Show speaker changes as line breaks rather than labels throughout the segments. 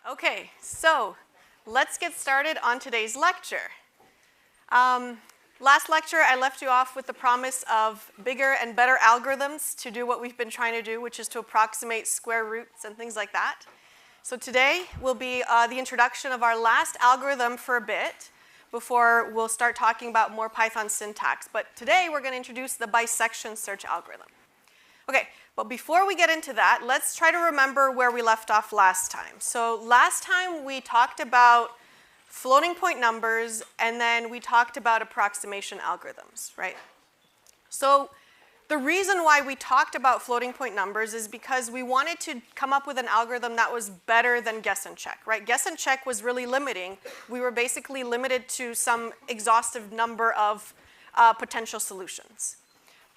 Okay, so let's get started on today's lecture. Last lecture, I left you off with the promise of bigger and better algorithms to do what we've been trying to do, which is to approximate square roots and things like that. So today will be the introduction of our last algorithm for a bit before we'll start talking about more Python syntax. But today we're going to introduce the bisection search algorithm. Okay, but before we get into that, let's try to remember where we left off last time. So last time we talked about floating point numbers, and then we talked about approximation algorithms, right? So the reason why we talked about floating point numbers is because we wanted to come up with an algorithm that was better than guess and check, right? Guess and check was really limiting. We were basically limited to some exhaustive number of potential solutions.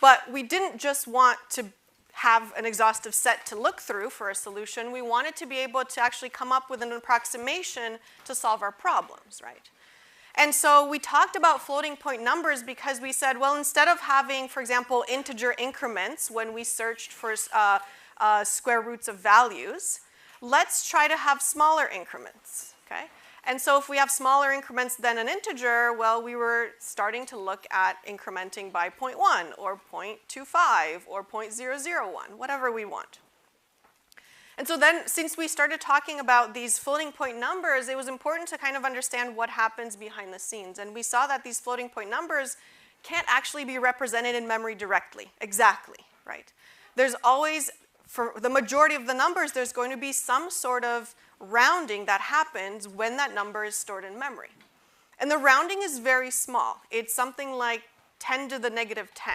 But we didn't just want to have an exhaustive set to look through for a solution. We wanted to be able to actually come up with an approximation to solve our problems, right? And so we talked about floating point numbers because we said, well, instead of having, for example, integer increments when we searched for square roots of values, let's try to have smaller increments, okay? And so if we have smaller increments than an integer, well, we were starting to look at incrementing by 0.1 or 0.25 or 0.001, whatever we want. And so then, since we started talking about these floating point numbers, it was important to kind of understand what happens behind the scenes. And we saw that these floating point numbers can't actually be represented in memory directly, exactly, right? There's always, for the majority of the numbers, there's going to be some sort of rounding that happens when that number is stored in memory. And the rounding is very small. It's something like 10 to the negative 10,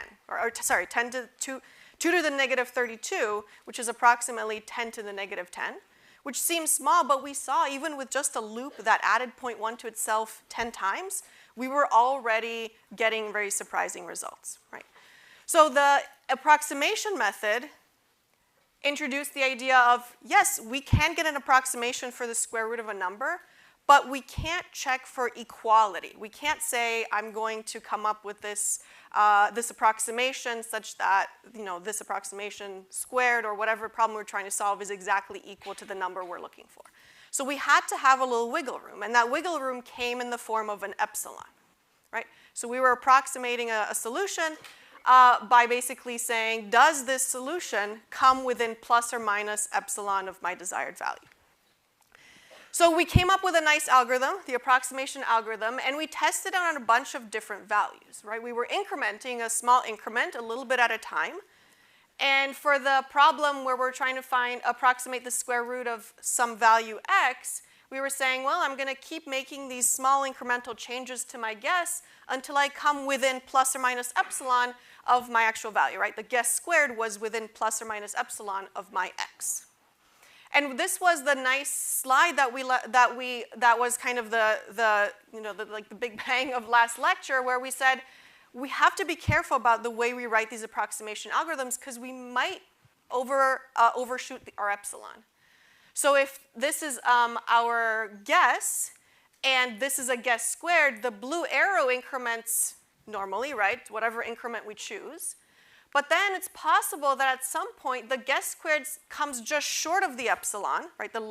sorry, 2 to the negative 32, which is approximately 10 to the negative 10, which seems small, but we saw even with just a loop that added 0.1 to itself 10 times, we were already getting very surprising results, right? So the approximation method introduced the idea of, yes, we can get an approximation for the square root of a number, but we can't check for equality. We can't say, I'm going to come up with this approximation such that, this approximation squared or whatever problem we're trying to solve is exactly equal to the number we're looking for. So we had to have a little wiggle room, and that wiggle room came in the form of an epsilon, right? So we were approximating a solution by basically saying, does this solution come within plus or minus epsilon of my desired value? So we came up with a nice algorithm, the approximation algorithm, and we tested it on a bunch of different values, right? We were incrementing a small increment a little bit at a time. And for the problem where we're trying to approximate the square root of some value x, we were saying, well, I'm going to keep making these small incremental changes to my guess until I come within plus or minus epsilon of my actual value, right? The guess squared was within plus or minus epsilon of my x. And this was the nice slide that was kind of the big bang of last lecture, where we said we have to be careful about the way we write these approximation algorithms because we might overshoot our epsilon. So if this is our guess and this is a guess squared, the blue arrow increments normally, right? Whatever increment we choose. But then it's possible that at some point the guess squared comes just short of the epsilon, right? The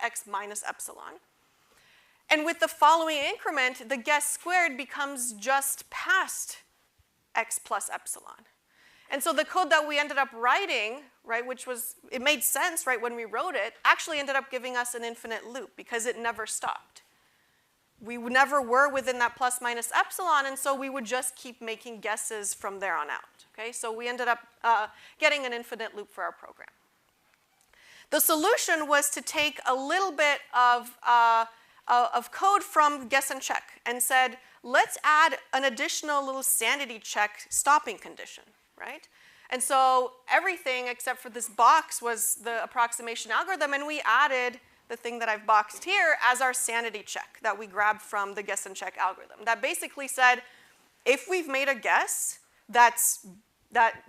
x minus epsilon. And with the following increment, the guess squared becomes just past x plus epsilon. And so the code that we ended up writing, right, it made sense, right, when we wrote it, actually ended up giving us an infinite loop because it never stopped. We never were within that plus minus epsilon, and so we would just keep making guesses from there on out, okay? So we ended up getting an infinite loop for our program. The solution was to take a little bit of code from guess and check and said, let's add an additional little sanity check stopping condition, right? And so everything except for this box was the approximation algorithm, and we added the thing that I've boxed here as our sanity check that we grabbed from the guess and check algorithm. That basically said, if we've made a guess that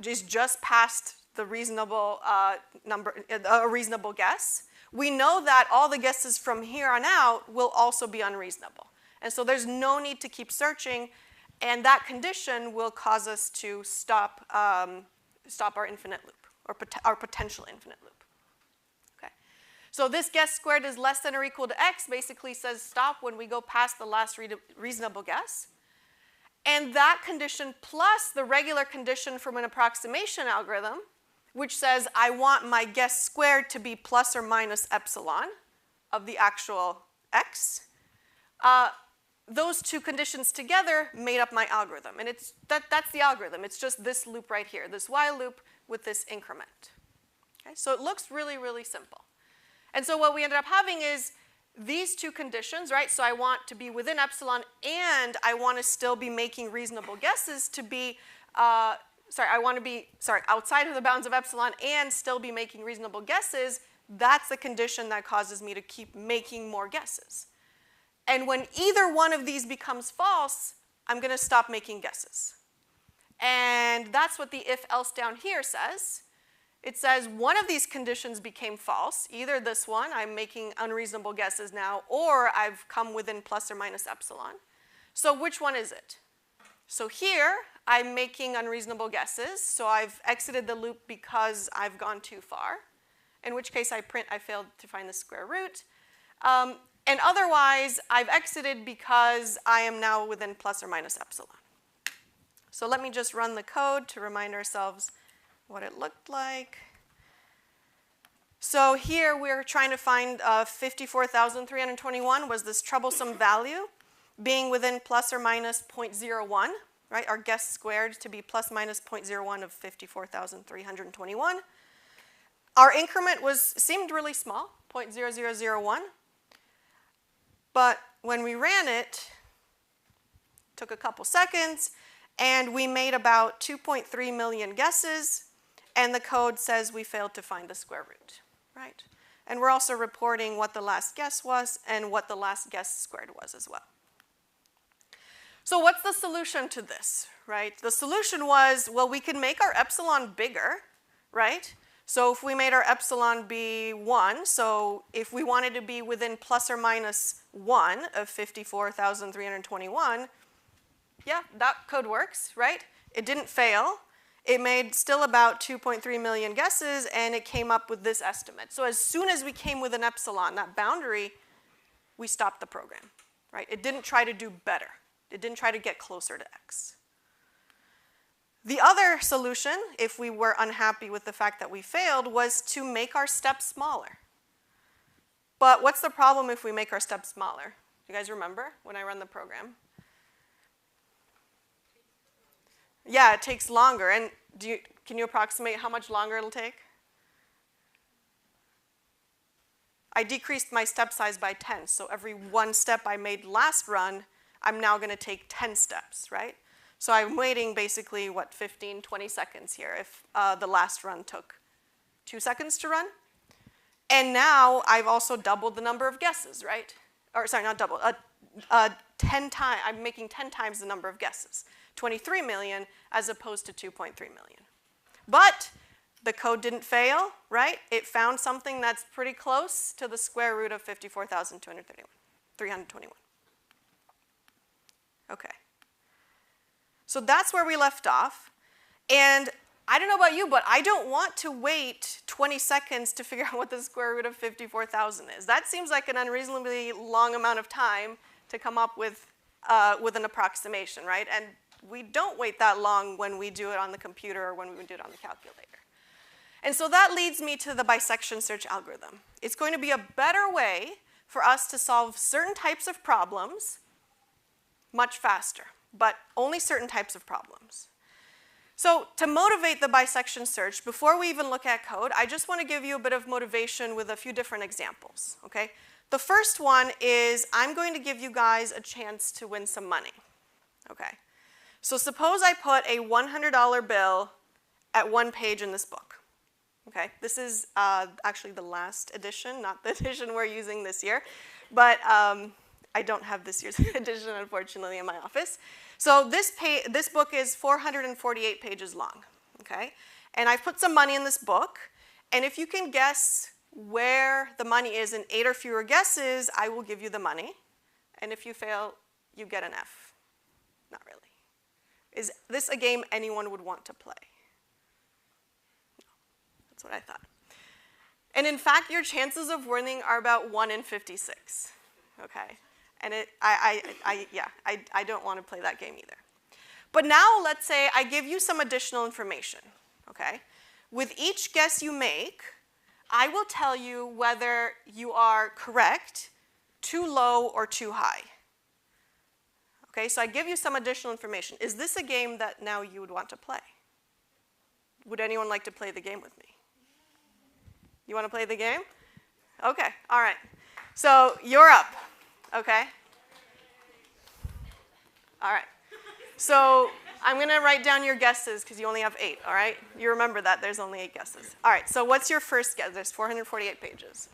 is just past the reasonable a reasonable guess, we know that all the guesses from here on out will also be unreasonable. And so there's no need to keep searching, and that condition will cause us to stop our infinite loop, or our potential infinite loop. So this guess squared is less than or equal to x basically says stop when we go past the last reasonable guess. And that condition plus the regular condition from an approximation algorithm, which says I want my guess squared to be plus or minus epsilon of the actual x, those two conditions together made up my algorithm. And that's the algorithm. It's just this loop right here, this while loop with this increment. Okay? So it looks really, really simple. And so what we ended up having is these two conditions, right? So I want to be within epsilon and I want to still be making reasonable guesses to be, I want to be, outside of the bounds of epsilon and still be making reasonable guesses. That's the condition that causes me to keep making more guesses. And when either one of these becomes false, I'm going to stop making guesses. And that's what the if-else down here says. It says one of these conditions became false, either this one, I'm making unreasonable guesses now, or I've come within plus or minus epsilon. So which one is it? So here, I'm making unreasonable guesses, so I've exited the loop because I've gone too far, in which case I print I failed to find the square root. And otherwise, I've exited because I am now within plus or minus epsilon. So let me just run the code to remind ourselves what it looked like. So here we're trying to find 54,321 was this troublesome value being within plus or minus 0.01, right? Our guess squared to be plus minus 0.01 of 54,321. Our increment seemed really small, 0.0001. But when we ran it, took a couple seconds, and we made about 2.3 million guesses, and the code says we failed to find the square root, right? And we're also reporting what the last guess was and what the last guess squared was as well. So what's the solution to this, right? The solution was, well, we can make our epsilon bigger, right? So if we made our epsilon be 1, so if we wanted to be within plus or minus 1 of 54,321, yeah, that code works, right? It didn't fail. It made still about 2.3 million guesses, and it came up with this estimate. So as soon as we came with an epsilon, that boundary, we stopped the program, right? It didn't try to do better. It didn't try to get closer to x. The other solution, if we were unhappy with the fact that we failed, was to make our steps smaller. But what's the problem if we make our steps smaller? You guys remember when I run the program? Yeah, it takes longer. And can you approximate how much longer it'll take? I decreased my step size by 10. So every one step I made last run, I'm now going to take 10 steps, right? So I'm waiting basically, 15, 20 seconds here if the last run took 2 seconds to run. And now I've also doubled the number of guesses, right? Or sorry, not double, 10 times, I'm making 10 times the number of guesses. 23 million as opposed to 2.3 million. But the code didn't fail, right? It found something that's pretty close to the square root of 54,321. Okay. So that's where we left off. And I don't know about you, but I don't want to wait 20 seconds to figure out what the square root of 54,000 is. That seems like an unreasonably long amount of time to come up with an approximation, right? And we don't wait that long when we do it on the computer or when we do it on the calculator. And so that leads me to the bisection search algorithm. It's going to be a better way for us to solve certain types of problems much faster, but only certain types of problems. So to motivate the bisection search, before we even look at code, I just want to give you a bit of motivation with a few different examples, okay? The first one is I'm going to give you guys a chance to win some money, okay? So suppose I put a $100 bill at one page in this book, okay? This is actually the last edition, not the edition we're using this year, but I don't have this year's edition, unfortunately, in my office. So this book is 448 pages long, okay? And I've put some money in this book, and if you can guess where the money is in 8 or fewer guesses, I will give you the money. And if you fail, you get an F. Not really. Is this a game anyone would want to play? No. That's what I thought. And in fact, your chances of winning are about 1 in 56, okay? And I don't want to play that game either. But now let's say I give you some additional information, okay? With each guess you make, I will tell you whether you are correct, too low, or too high. Okay, so I give you some additional information. Is this a game that now you would want to play? Would anyone like to play the game with me? You want to play the game? Okay, all right. So you're up, okay? All right. So I'm going to write down your guesses because you only have 8, all right? You remember that there's only 8 guesses. All right, so what's your first guess? There's 448 pages.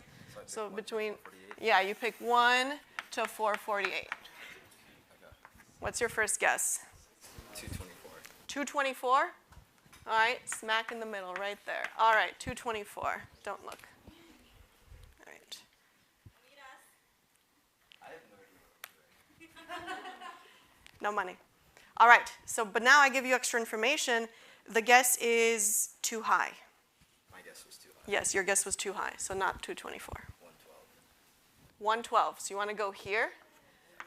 So between, yeah, you pick 1 to 448. What's your first guess?
224. 224?
All right, smack in the middle right there. All right, 224. Don't look. All right.
I have no idea.
No money. All right, so, but now I give you extra information. The guess is too high.
My guess was too high.
Yes, your guess was too high, so not 224.
112.
112, so you want to go here?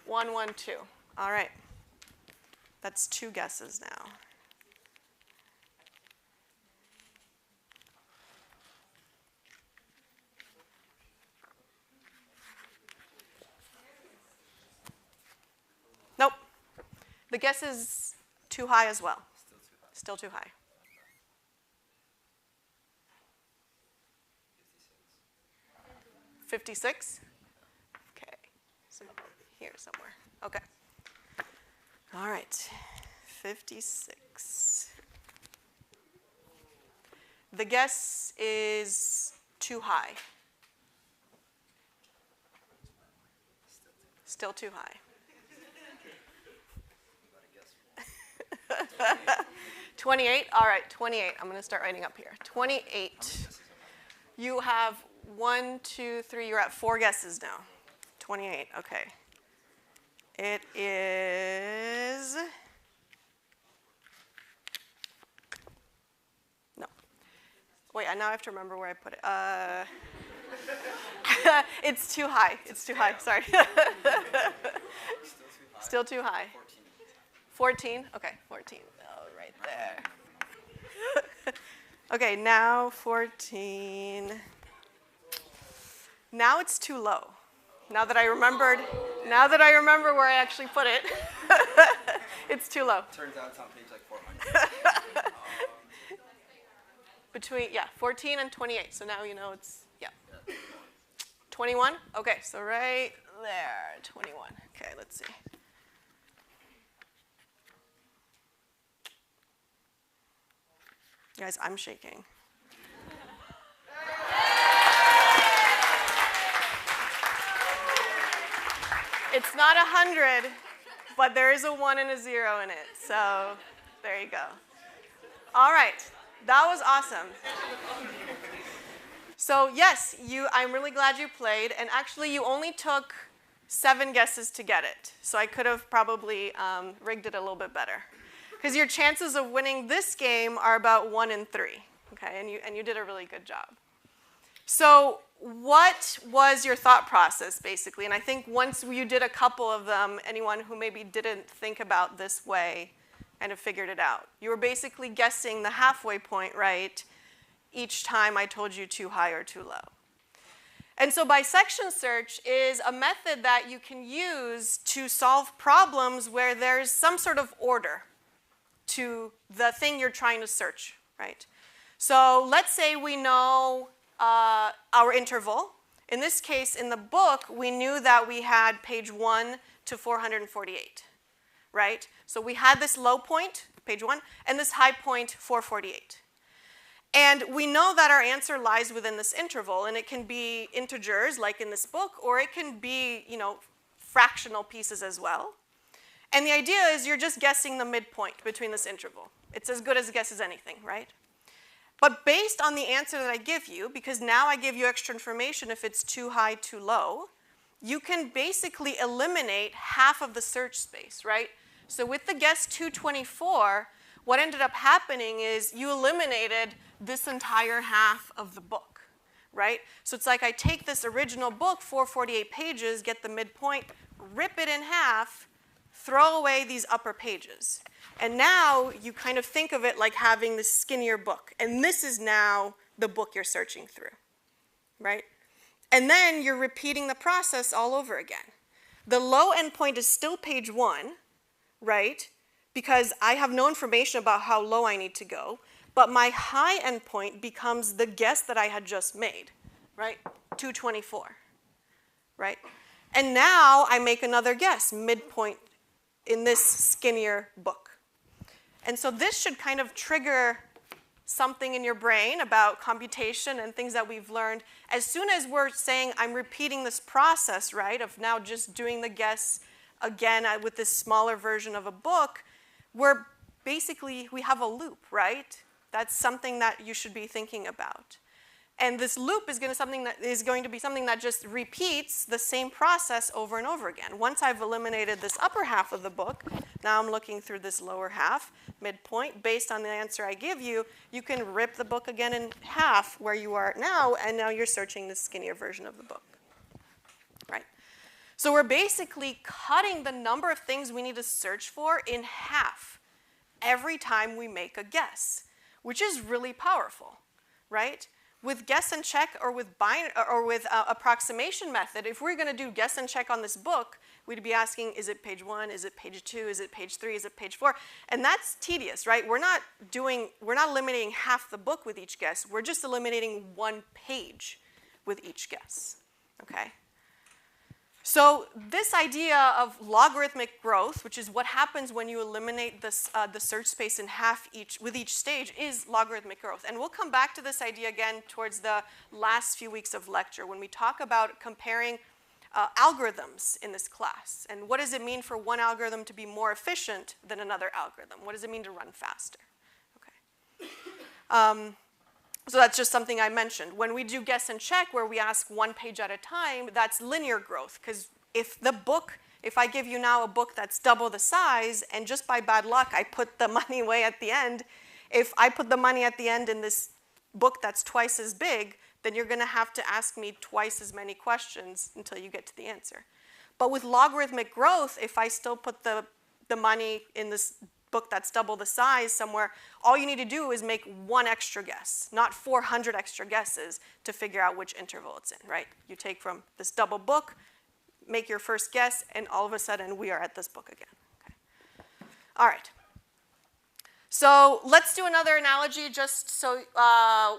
112. All right. That's 2 guesses now. Nope. The guess is too high as well.
Still too high.
Still too high. 56? Okay. So here somewhere. Okay. All right. 56. The guess is too high. Still too high. 28? All right, 28. I'm going to start writing up here. 28. You have 1, 2, 3. You're at 4 guesses now. 28. Okay. It is. No. Wait, now I have to remember where I put it. It's too high. It's too high. Sorry. Still too high. 14? Okay, 14. Oh, right there. Okay, now 14. Now it's too low. Now that I remember where I actually put it, it's too low.
Turns out it's on page like 400.
Between, 14 and 28. So now you know it's, 21? Okay, so right there, 21. Okay, let's see. Guys, I'm shaking. It's not 100, but there is a 1 and a 0 in it. So there you go. All right, that was awesome. So yes, I'm really glad you played. And actually, you only took 7 guesses to get it. So I could have probably rigged it a little bit better. Because your chances of winning this game are about 1 in 3. Okay, and you did a really good job. So what was your thought process, basically? And I think once you did a couple of them, anyone who maybe didn't think about this way kind of figured it out. You were basically guessing the halfway point right each time I told you too high or too low. And so bisection search is a method that you can use to solve problems where there's some sort of order to the thing you're trying to search, right? So let's say we know our interval. In this case, in the book, we knew that we had page 1 to 448, right? So we had this low point, page 1, and this high point, 448. And we know that our answer lies within this interval, and it can be integers, like in this book, or it can be, fractional pieces as well. And the idea is you're just guessing the midpoint between this interval. It's as good as a guess as anything, right? But based on the answer that I give you, because now I give you extra information if it's too high, too low, you can basically eliminate half of the search space, right? So with the guess 224, what ended up happening is you eliminated this entire half of the book, right? So it's like I take this original book, 448 pages, get the midpoint, rip it in half, throw away these upper pages. And now you kind of think of it like having this skinnier book. And this is now the book you're searching through, right? And then you're repeating the process all over again. The low end point is still page 1, right? Because I have no information about how low I need to go. But my high end point becomes the guess that I had just made, right? 224, right? And now I make another guess, midpoint in this skinnier book. And so this should kind of trigger something in your brain about computation and things that we've learned. As soon as we're saying, I'm repeating this process, right, of now just doing the guess again with this smaller version of a book, we have a loop, right? That's something that you should be thinking about. And this loop is going to be something that just repeats the same process over and over again. Once I've eliminated this upper half of the book, now I'm looking through this lower half, midpoint. Based on the answer I give you, you can rip the book again in half where you are now, and now you're searching the skinnier version of the book, right? So we're basically cutting the number of things we need to search for in half every time we make a guess, which is really powerful, right? With guess and check or with approximation method, if we're going to do guess and check on this book, we'd be asking, is it page 1, is it page 2, is it page 3, is it page 4? And that's tedious, right? We're not eliminating half the book with each guess. We're just eliminating one page with each guess, okay? So this idea of logarithmic growth, which is what happens when you eliminate this, the search space in half with each stage, is logarithmic growth. And we'll come back to this idea again towards the last few weeks of lecture when we talk about comparing algorithms in this class. And what does it mean for one algorithm to be more efficient than another algorithm? What does it mean to run faster? Okay. So that's just something I mentioned. When we do guess and check, where we ask one page at a time, that's linear growth. Because if I give you now a book that's double the size, and just by bad luck, I put the money away at the end, if I put the money at the end in this book that's twice as big, then you're going to have to ask me twice as many questions until you get to the answer. But with logarithmic growth, if I still put the money in this book that's double the size somewhere, all you need to do is make one extra guess, not 400 extra guesses to figure out which interval it's in, right? You take from this double book, make your first guess, and all of a sudden we are at this book again. Okay. All right. So let's do another analogy just so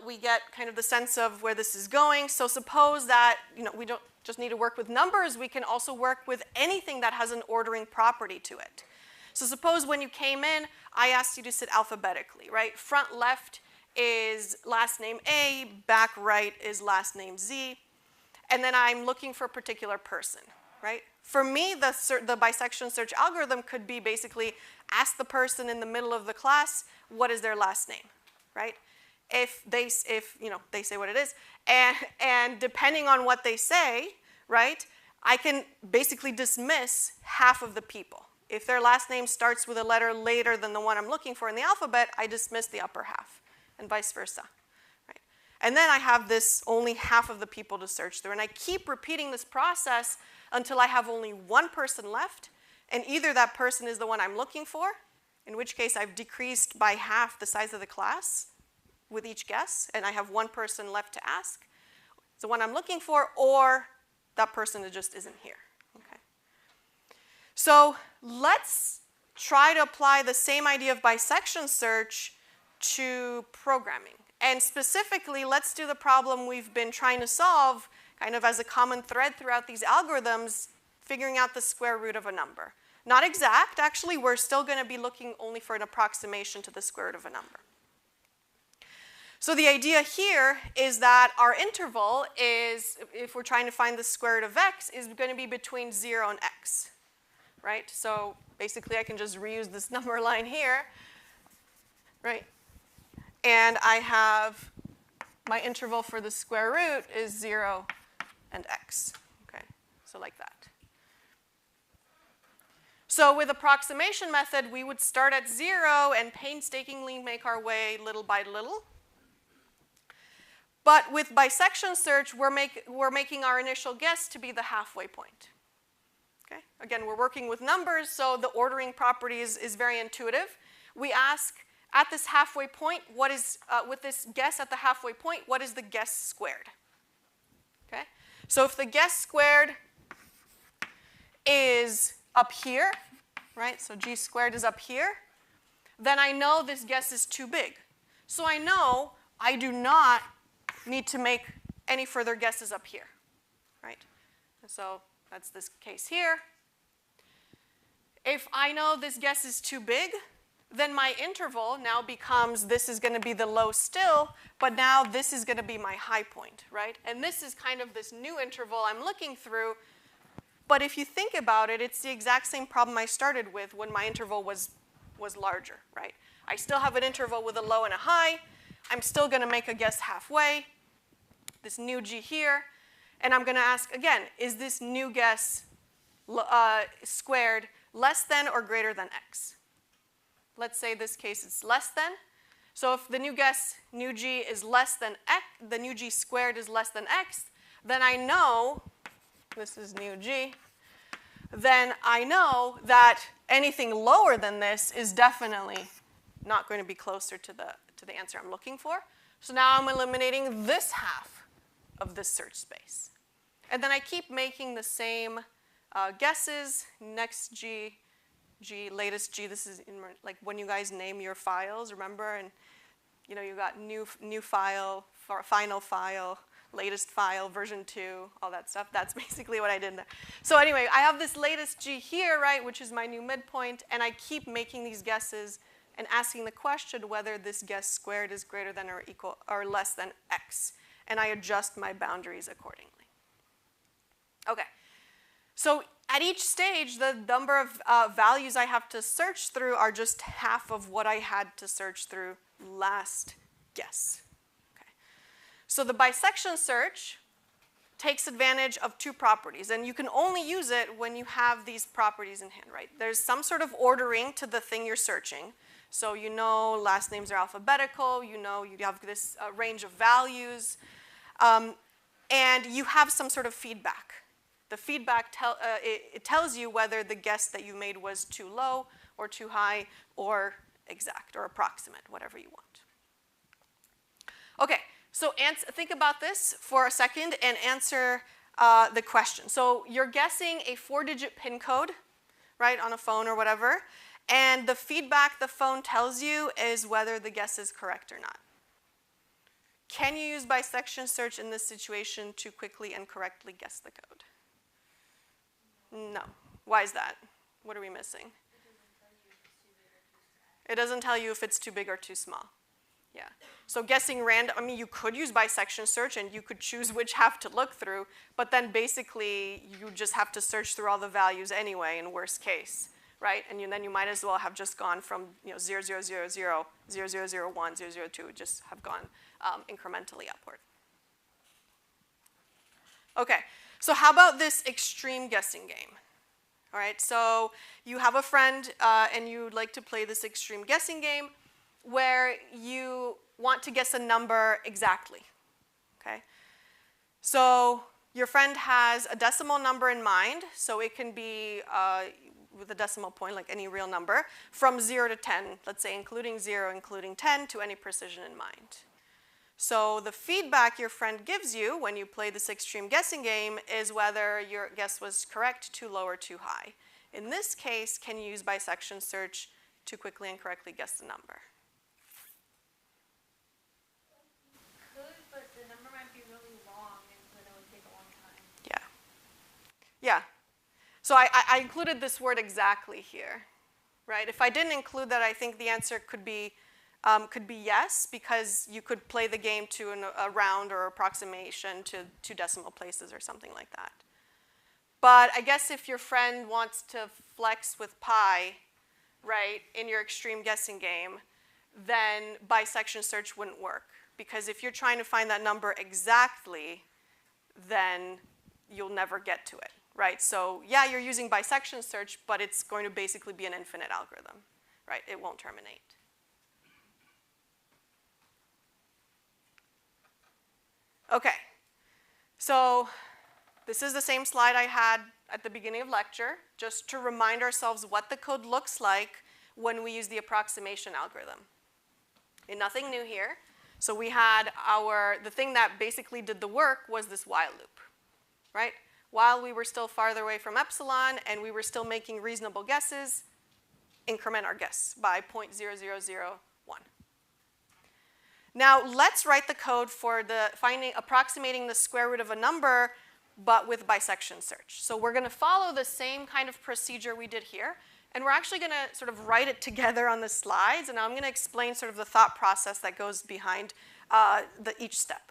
we get kind of the sense of where this is going. So suppose that we don't just need to work with numbers, we can also work with anything that has an ordering property to it. So suppose when you came in, I asked you to sit alphabetically, right? Front left is last name A, back right is last name Z, and then I'm looking for a particular person, right? For me, the bisection search algorithm could be basically ask the person in the middle of the class, what is their last name, right? If they say what it is, and depending on what they say, right, I can basically dismiss half of the people. If their last name starts with a letter later than the one I'm looking for in the alphabet, I dismiss the upper half, and vice versa. Right? And then I have this only half of the people to search through. And I keep repeating this process until I have only one person left, and either that person is the one I'm looking for, in which case I've decreased by half the size of the class with each guess, and I have one person left to ask. It's the one I'm looking for, or that person just isn't here. So let's try to apply the same idea of bisection search to programming. And specifically, let's do the problem we've been trying to solve kind of as a common thread throughout these algorithms, figuring out the square root of a number. Not exact, actually, we're still going to be looking only for an approximation to the square root of a number. So the idea here is that our interval is, if we're trying to find the square root of x, is going to be between 0 and x. Right? So basically, I can just reuse this number line here, right? And I have my interval for the square root is 0 and x. Okay, so like that. So with approximation method, we would start at 0 and painstakingly make our way little by little. But with bisection search, we're making our initial guess to be the halfway point. Okay? Again, we're working with numbers, so the ordering property is very intuitive. We ask, at this halfway point, with this guess at the halfway point, what is the guess squared? Okay? So if the guess squared is up here, right? So g squared is up here, then I know this guess is too big. So I know I do not need to make any further guesses up here, right? And so that's this case here. If I know this guess is too big, then my interval now becomes, this is going to be the low still, but now this is going to be my high point, right? And this is kind of this new interval I'm looking through. But if you think about it, it's the exact same problem I started with when my interval was larger, right? I still have an interval with a low and a high. I'm still going to make a guess halfway, this new g here. And I'm going to ask, again, is this new guess squared less than or greater than x? Let's say this case it's less than. So if the new guess, new g, is less than x, the new g squared is less than x, then I know, this is new g, then I know that anything lower than this is definitely not going to be closer to the answer I'm looking for. So now I'm eliminating this half of this search space. And then I keep making the same guesses, next g, latest g. This is like when you guys name your files, remember? And you know, you got new file, final file, latest file, version 2, all that stuff. That's basically what I did there. So anyway, I have this latest g here, right, which is my new midpoint, and I keep making these guesses and asking the question whether this guess squared is greater than or equal or less than x. And I adjust my boundaries accordingly. Okay. So at each stage, the number of values I have to search through are just half of what I had to search through last guess. Okay. So the bisection search takes advantage of two properties, and you can only use it when you have these properties in hand, right? There's some sort of ordering to the thing you're searching. So you know last names are alphabetical, you know you have this range of values, and you have some sort of feedback. The feedback it tells you whether the guess that you made was too low or too high or exact or approximate, whatever you want. Okay, so think about this for a second and answer the question. So you're guessing a 4-digit PIN code, right, on a phone or whatever, and the feedback the phone tells you is whether the guess is correct or not. Can you use bisection search in this situation to quickly and correctly guess the code? No. Why is that? What are we missing? It doesn't tell you if it's too big or too small. Yeah. So guessing random, I mean, you could use bisection search and you could choose which half to look through, but then basically you just have to search through all the values anyway in worst case, right? And then you might as well have just gone from 0, 0, 0, 0, 0, 0, 0, 1, 0, 0, 2, just have gone incrementally upward. Okay, so how about this extreme guessing game? All right, so you have a friend and you'd like to play this extreme guessing game where you want to guess a number exactly, okay? So your friend has a decimal number in mind, so it can be with a decimal point, like any real number, from 0 to 10, let's say including 0, including 10, to any precision in mind. So the feedback your friend gives you when you play this extreme guessing game is whether your guess was correct, too low, or too high. In this case, can you use bisection search to quickly and correctly guess the number?
Could, but the number might be really long, and then it would take a long time.
Yeah. Yeah. So I included this word exactly here, right? If I didn't include that, I think the answer could be yes, because you could play the game to a round or approximation to 2 decimal places or something like that. But I guess if your friend wants to flex with pi, right, in your extreme guessing game, then bisection search wouldn't work. Because if you're trying to find that number exactly, then you'll never get to it, right? So yeah, you're using bisection search, but it's going to basically be an infinite algorithm, right? It won't terminate. Okay, so this is the same slide I had at the beginning of lecture, just to remind ourselves what the code looks like when we use the approximation algorithm. And nothing new here. So we had the thing that basically did the work was this while loop, right? While we were still farther away from epsilon and we were still making reasonable guesses, increment our guess by 0.0001. Now let's write the code for approximating the square root of a number, but with bisection search. So we're going to follow the same kind of procedure we did here, and we're actually going to sort of write it together on the slides, and I'm going to explain sort of the thought process that goes behind each step.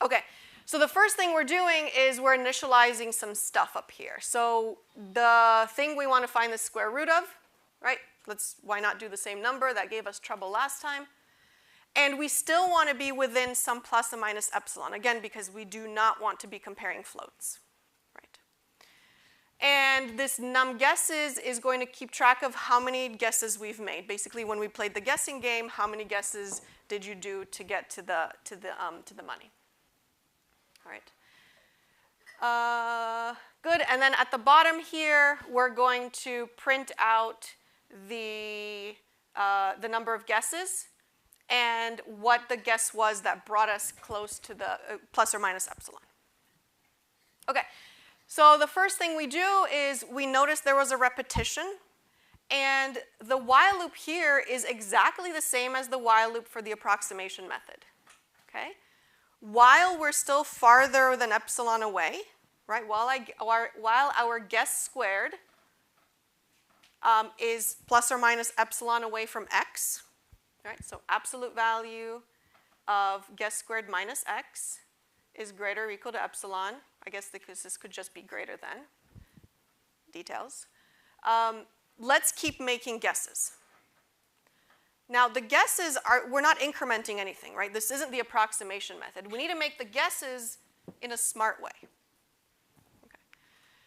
Okay, so the first thing we're doing is we're initializing some stuff up here. So the thing we want to find the square root of, right? Why not do the same number? That gave us trouble last time. And we still want to be within some plus or minus epsilon, again, because we do not want to be comparing floats, right? And this num guesses is going to keep track of how many guesses we've made. Basically, when we played the guessing game, how many guesses did you do to get to the money? All right. Good. And then at the bottom here, we're going to print out the number of guesses and what the guess was that brought us close to the plus or minus epsilon. Okay, so the first thing we do is we notice there was a repetition, and the while loop here is exactly the same as the while loop for the approximation method. Okay, while we're still farther than epsilon away, right? While our guess squared is plus or minus epsilon away from x. Right, so absolute value of guess squared minus x is greater or equal to epsilon. I guess because this could just be greater than. Details. Let's keep making guesses. Now the guesses we're not incrementing anything, right? This isn't the approximation method. We need to make the guesses in a smart way. Okay.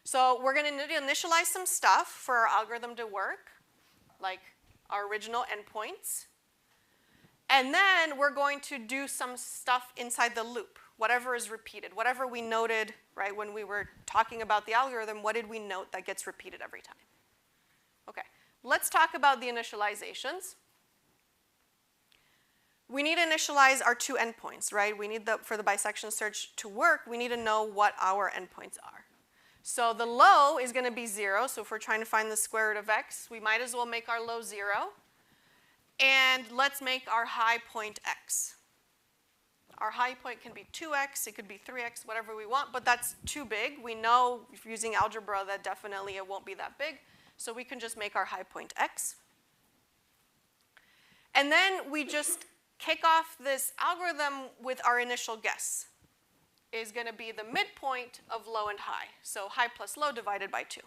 So we're going to initialize some stuff for our algorithm to work, like our original endpoints. And then we're going to do some stuff inside the loop, whatever is repeated, whatever we noted, right, when we were talking about the algorithm, what did we note that gets repeated every time? Okay, let's talk about the initializations. We need to initialize our two endpoints, right? We need for the bisection search to work, we need to know what our endpoints are. So the low is going to be 0, so if we're trying to find the square root of x, we might as well make our low 0. And let's make our high point x. Our high point can be 2x, it could be 3x, whatever we want, but that's too big. We know if using algebra that definitely it won't be that big, so we can just make our high point x. And then we just kick off this algorithm with our initial guess. Is going to be the midpoint of low and high, so high plus low divided by 2.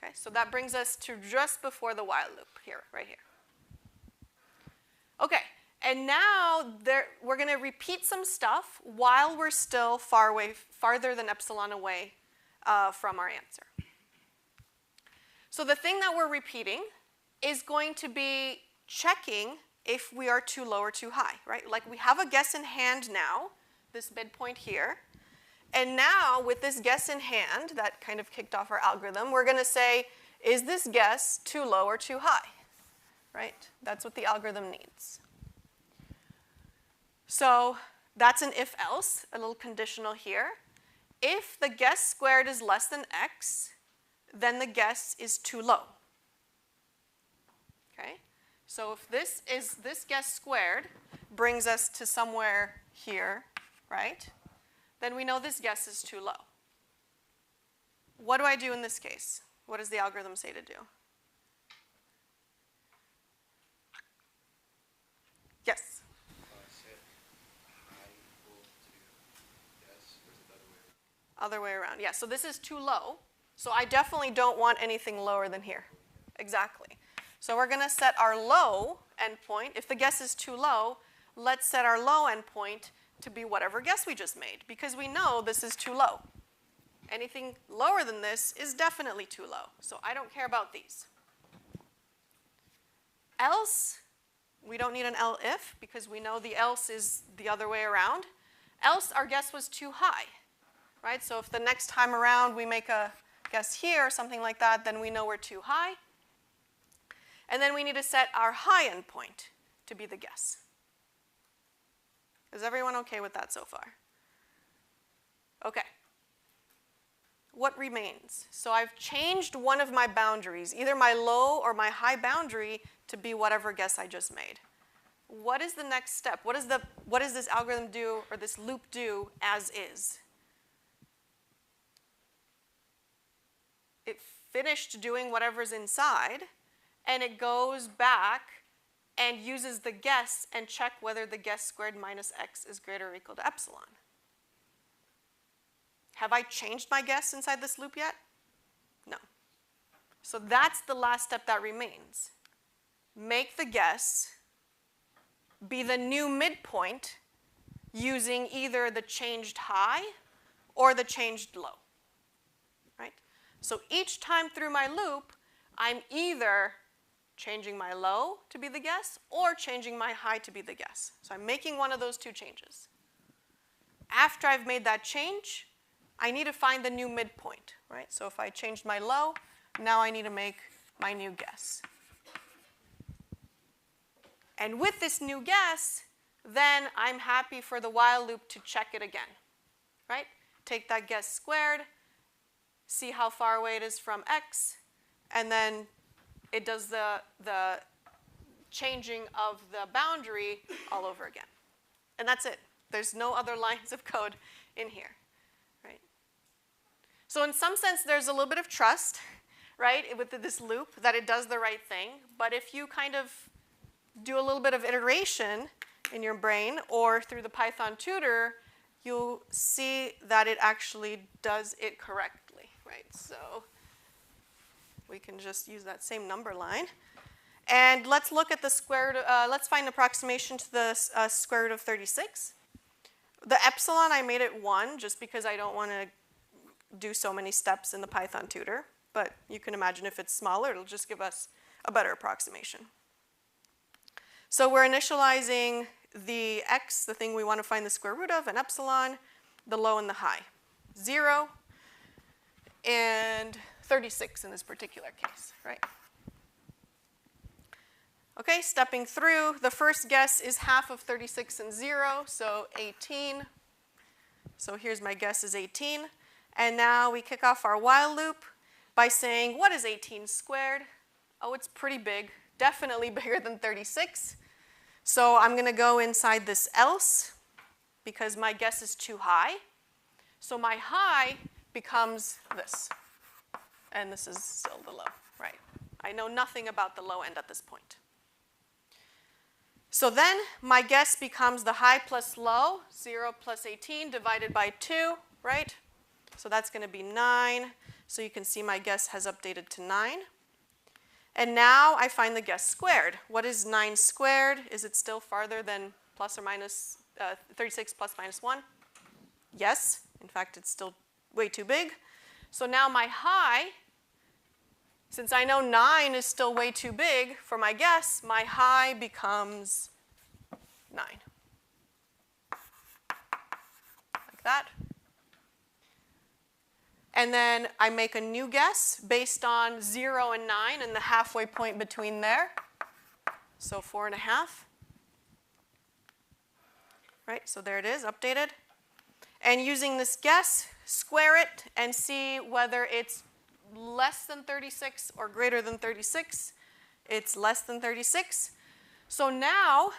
Okay, so that brings us to just before the while loop here, right here. Okay, and now we're going to repeat some stuff while we're still farther than epsilon away from our answer. So the thing that we're repeating is going to be checking if we are too low or too high, right? Like we have a guess in hand now, this midpoint here, and now with this guess in hand that kind of kicked off our algorithm, we're going to say, is this guess too low or too high? Right? That's what the algorithm needs. So that's an if-else, a little conditional here. If the guess squared is less than x, then the guess is too low. Okay? So if this guess squared brings us to somewhere here, right? Then we know this guess is too low. What do I do in this case? What does the algorithm say to do? Yes?
Set high equal to guess, or is it the other way around?
Other way around. Yeah, so this is too low. So I definitely don't want anything lower than here. Exactly. So we're going to set our low endpoint. If the guess is too low, let's set our low endpoint to be whatever guess we just made, because we know this is too low. Anything lower than this is definitely too low. So I don't care about these. Else, we don't need an else if, because we know the else is the other way around. else our guess was too high, right? So if the next time around we make a guess here or something like that, then we know we're too high. And then we need to set our high end point to be the guess. Is everyone okay with that so far? Okay. What remains? So I've changed one of my boundaries, either my low or my high boundary, to be whatever guess I just made. What is the next step? What does this algorithm do, or this loop do, as is? It finished doing whatever's inside, and it goes back and uses the guess and check whether the guess squared minus x is greater or equal to epsilon. Have I changed my guess inside this loop yet? No. So that's the last step that remains. Make the guess be the new midpoint using either the changed high or the changed low, right? So each time through my loop, I'm either changing my low to be the guess or changing my high to be the guess. So I'm making one of those two changes. After I've made that change, I need to find the new midpoint, right? So if I changed my low, now I need to make my new guess. And with this new guess, then I'm happy for the while loop to check it again, right? Take that guess squared, see how far away it is from x, and then it does the changing of the boundary all over again. And that's it. There's no other lines of code in here, right? So in some sense, there's a little bit of trust, right, with this loop that it does the right thing. But if you kind of do a little bit of iteration in your brain or through the Python tutor, you'll see that it actually does it correctly, right? So we can just use that same number line. And let's look at the square root, let's find approximation to the square root of 36. The epsilon, I made it 1 just because I don't want to do so many steps in the Python tutor. But you can imagine if it's smaller, it'll just give us a better approximation. So we're initializing the x, the thing we want to find the square root of, and epsilon, the low and the high. 0 and 36 in this particular case, right? Okay, stepping through, the first guess is half of 36 and 0, so 18. So here's my guess is 18. And now we kick off our while loop by saying, what is 18 squared? Oh, it's pretty big, definitely bigger than 36. So I'm going to go inside this else because my guess is too high. So my high becomes this. And this is still the low, right? I know nothing about the low end at this point. So then my guess becomes the high plus low, 0 plus 18 divided by 2, right? So that's going to be 9. So you can see my guess has updated to 9. And now I find the guess squared. What is 9 squared? Is it still farther than plus or minus 36 plus minus 1? Yes. In fact, it's still way too big. So now my high, since I know 9 is still way too big for my guess, my high becomes 9. Like that. And then I make a new guess based on 0 and 9 and the halfway point between there. So 4.5. Right, so there it is, updated. And using this guess, square it and see whether it's less than 36 or greater than 36. It's less than 36. So now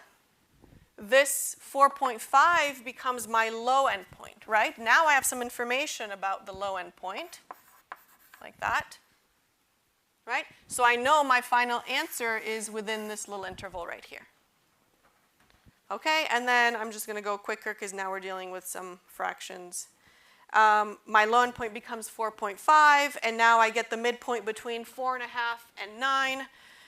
this 4.5 becomes my low end point, right? Now I have some information about the low end point, like that, right? So I know my final answer is within this little interval right here. Okay, and then I'm just going to go quicker because now we're dealing with some fractions. My low end point becomes 4.5, and now I get the midpoint between 4.5 and 9,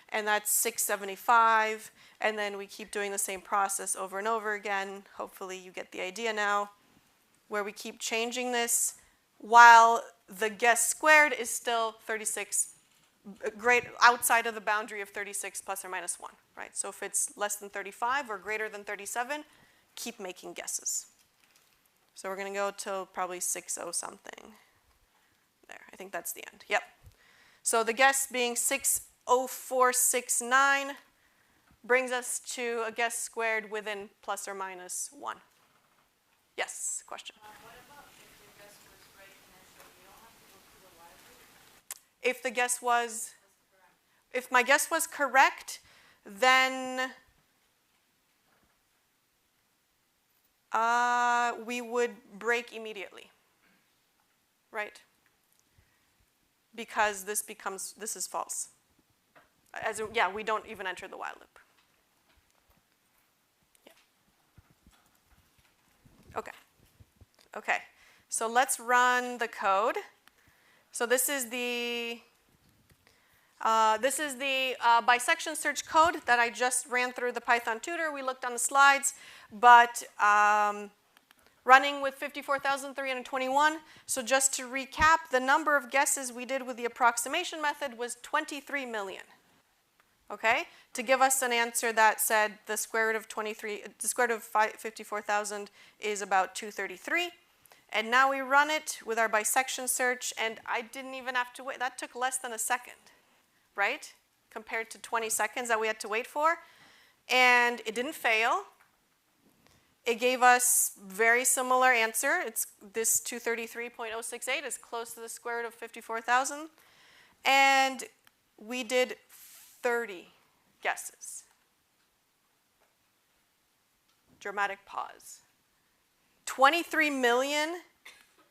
and that's 675. And then we keep doing the same process over and over again. Hopefully you get the idea now, where we keep changing this while the guess squared is still 36, outside of the boundary of 36 plus or minus 1, right? So if it's less than 35 or greater than 37, keep making guesses. So we're going to go till probably 60 something. There, I think that's the end. Yep. So the guess being 60469 brings us to a guess squared within plus or minus 1. Yes, question?
What about if your guess was right and then so you don't have to go through the library?
If the guess was,
Correct.
if my guess was correct, then we would break immediately, right? Because this is false. Yeah, we don't even enter the while loop. Yeah. Okay. Okay. So let's run the code. So this is the bisection search code that I just ran through the Python tutor. We looked on the slides, but running with 54,321. So just to recap, the number of guesses we did with the approximation method was 23 million. Okay? To give us an answer that said the square root of 54,000 is about 233. And now we run it with our bisection search, and I didn't even have to wait. That took less than a second, right? Compared to 20 seconds that we had to wait for. And it didn't fail. It gave us very similar answer. It's this 233.068 is close to the square root of 54,000. And we did 30 guesses. Dramatic pause. 23 million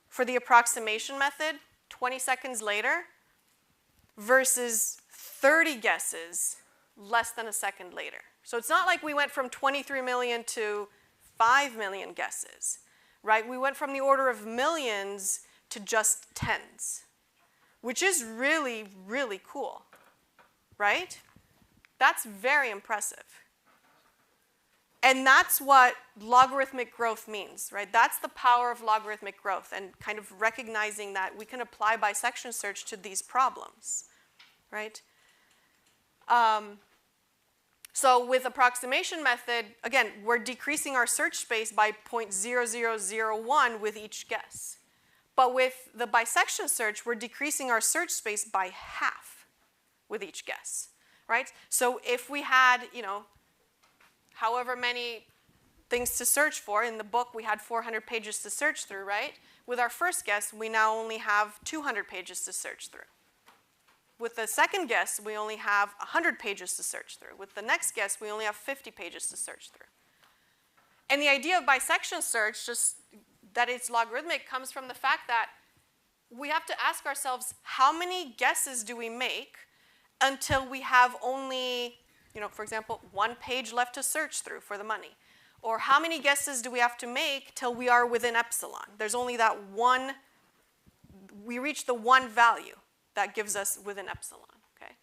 for the approximation method 20 seconds later versus 30 guesses less than a second later. So it's not like we went from 23 million to 5 million guesses, right? We went from the order of millions to just tens, which is really, really cool, right? That's very impressive. And that's what logarithmic growth means, right? That's the power of logarithmic growth and kind of recognizing that we can apply bisection search to these problems, right? So with approximation method, again, we're decreasing our search space by 0.0001 with each guess. But with the bisection search, we're decreasing our search space by half with each guess, right? So if we had, however many things to search for, in the book we had 400 pages to search through, right? With our first guess, we now only have 200 pages to search through. With the second guess, we only have 100 pages to search through. With the next guess, we only have 50 pages to search through. And the idea of bisection search, just that it's logarithmic, comes from the fact that we have to ask ourselves, how many guesses do we make until we have only, for example, 1 page left to search through for the money? Or how many guesses do we have to make till we are within epsilon? There's only that one, we reach the one value that gives us within epsilon, okay?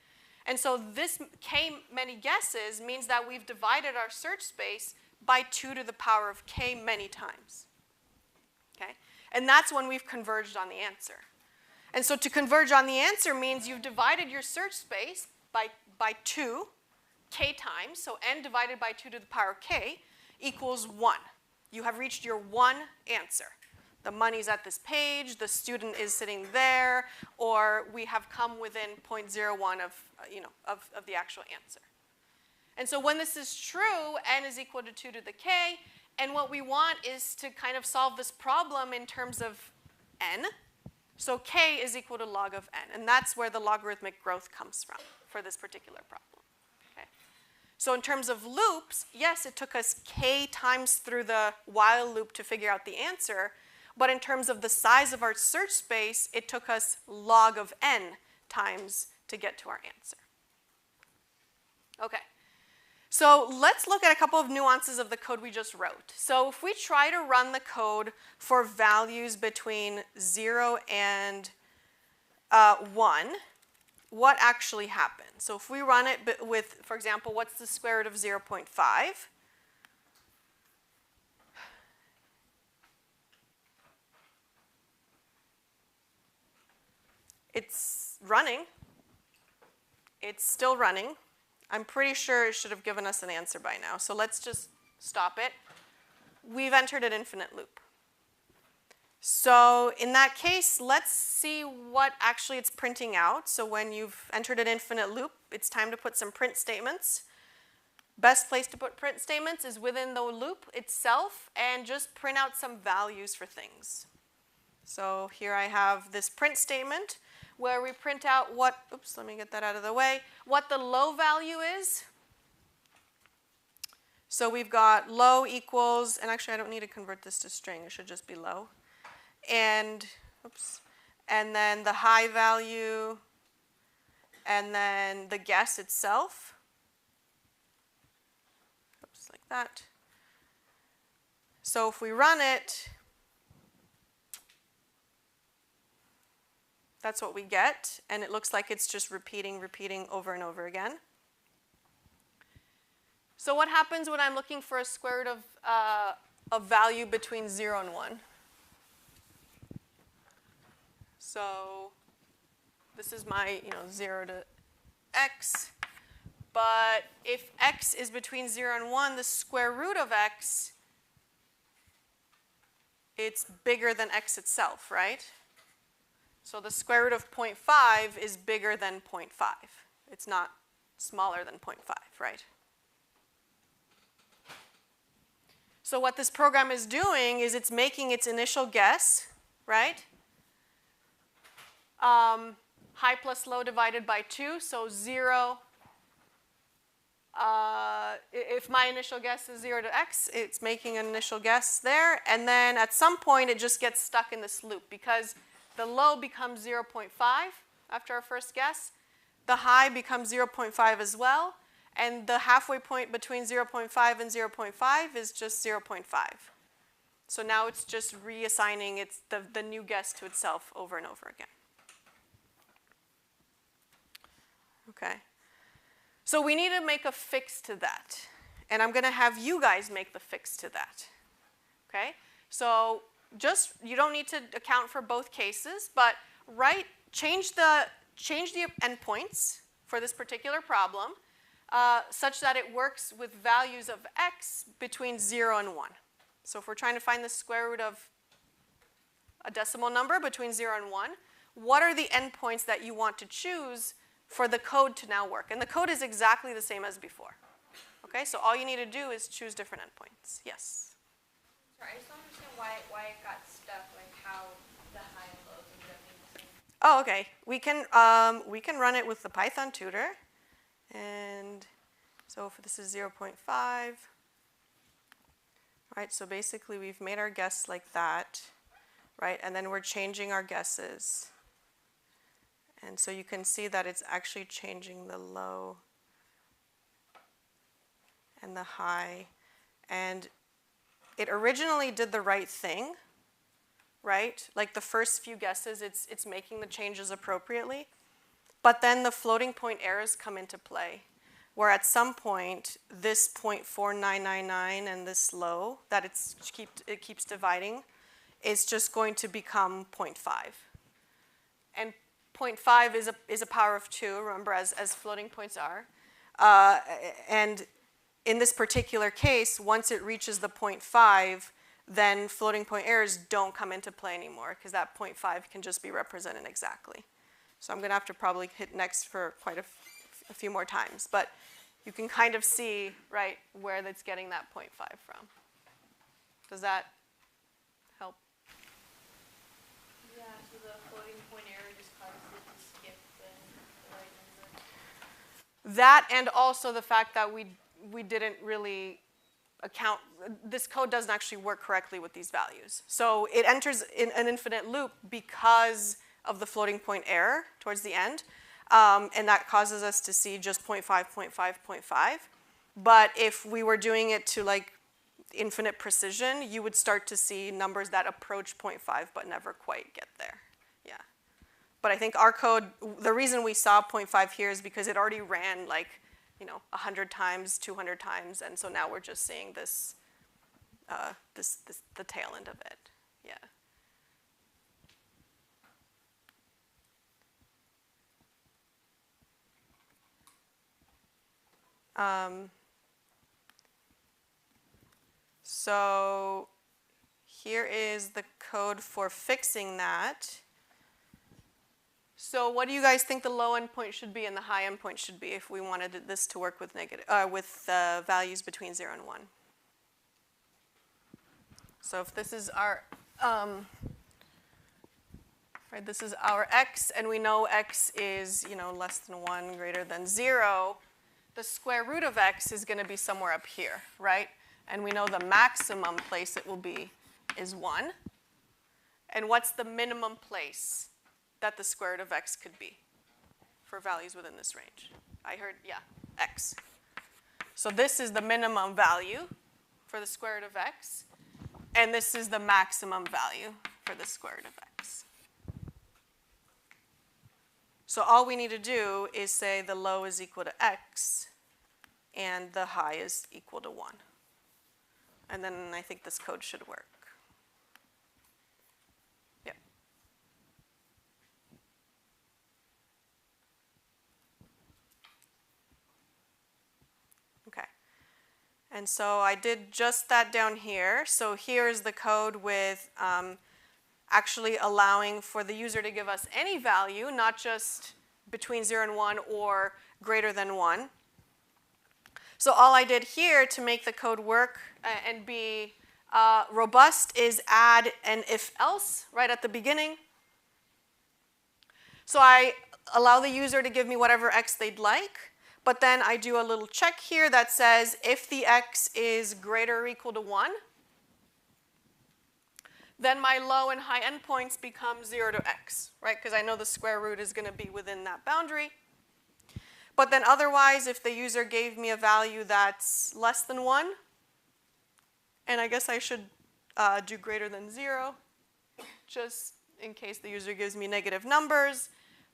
And so this k many guesses means that we've divided our search space by 2 to the power of k many times, okay? And that's when we've converged on the answer. And so to converge on the answer means you've divided your search space by 2, k times, so n divided by 2 to the power k equals 1. You have reached your one answer. The money's at this page, the student is sitting there, or we have come within 0.01 of the actual answer. And so when this is true, n is equal to 2 to the k, and what we want is to kind of solve this problem in terms of n. So k is equal to log of n, and that's where the logarithmic growth comes from for this particular problem. Okay? So in terms of loops, yes, it took us k times through the while loop to figure out the answer, but in terms of the size of our search space, it took us log of n times to get to our answer. Okay. So let's look at a couple of nuances of the code we just wrote. So if we try to run the code for values between 0 and 1, what actually happens? So if we run it with, for example, what's the square root of 0.5? It's running. It's still running. I'm pretty sure it should have given us an answer by now. So let's just stop it. We've entered an infinite loop. So in that case, let's see what actually it's printing out. So when you've entered an infinite loop, it's time to put some print statements. Best place to put print statements is within the loop itself and just print out some values for things. So here I have this print statement where we print out what, oops, let me get that out of the way, what the low value is. So we've got low equals, and actually I don't need to convert this to string, it should just be low. And, oops, and then the high value, and then the guess itself. Oops, like that. So if we run it, that's what we get, and it looks like it's just repeating over and over again. So what happens when I'm looking for a square root of a value between 0 and 1? So this is my 0 to x. But if x is between 0 and 1, the square root of x, it's bigger than x itself, right? So the square root of 0.5 is bigger than 0.5. It's not smaller than 0.5, right? So what this program is doing is it's making its initial guess, right? High plus low divided by 2, so 0. If my initial guess is 0 to x, it's making an initial guess there. And then at some point, it just gets stuck in this loop because the low becomes 0.5 after our first guess. The high becomes 0.5 as well. And the halfway point between 0.5 and 0.5 is just 0.5. So now it's just reassigning the new guess to itself over and over again. Okay. So we need to make a fix to that. And I'm going to have you guys make the fix to that. Okay? So you don't need to account for both cases, but change the endpoints for this particular problem such that it works with values of x between 0 and 1. So if we're trying to find the square root of a decimal number between 0 and 1, what are the endpoints that you want to choose for the code to now work? And the code is exactly the same as before. Okay, so all you need to do is choose different endpoints. Yes?
Sorry, I just don't understand why it got stuck, like how the high and lows ended up being the same.
Oh, okay. We can run it with the Python tutor. And so if this is 0.5, all right, so basically we've made our guess like that, right? And then we're changing our guesses. And so you can see that it's actually changing the low and the high. And it originally did the right thing, right? Like the first few guesses, it's making the changes appropriately. But then the floating point errors come into play, where at some point, this 0.4999 and this low that it keeps dividing is just going to become 0.5. And 0.5 is a power of 2, remember, as floating points are. And in this particular case, once it reaches the 0.5, then floating point errors don't come into play anymore, because that 0.5 can just be represented exactly. So I'm going to have to probably hit next for quite a few more times. But you can kind of see, right, where that's getting that 0.5 from. Does that help?
Yeah, so the floating point error just causes it to skip the right number.
That, and also the fact that we didn't really account, this code doesn't actually work correctly with these values. So it enters in an infinite loop because of the floating point error towards the end. And that causes us to see just 0.5, 0.5, 0.5. But if we were doing it to like infinite precision, you would start to see numbers that approach 0.5 but never quite get there. Yeah. But I think our code, the reason we saw 0.5 here is because it already ran like 100 times, 200 times, and so now we're just seeing this, the tail end of it. Yeah. So here is the code for fixing that. So what do you guys think the low endpoint should be and the high endpoint should be if we wanted this to work with values between 0 and 1? So if this is our right, this is our x, and we know x is less than 1, greater than 0. The square root of x is going to be somewhere up here, right? And we know the maximum place it will be is 1. And what's the minimum place that the square root of x could be for values within this range? I heard, yeah, x. So this is the minimum value for the square root of x, and this is the maximum value for the square root of x. So all we need to do is say the low is equal to x, and the high is equal to 1. And then I think this code should work. Yep. Okay. And so I did just that down here. So here's the code with actually allowing for the user to give us any value, not just between 0 and 1 or greater than 1. So all I did here to make the code work and be robust is add an if-else right at the beginning. So I allow the user to give me whatever x they'd like, but then I do a little check here that says if the x is greater or equal to 1, then my low and high endpoints become 0 to x, right? Because I know the square root is going to be within that boundary. But then otherwise, if the user gave me a value that's less than 1, and I guess I should do greater than 0, just in case the user gives me negative numbers,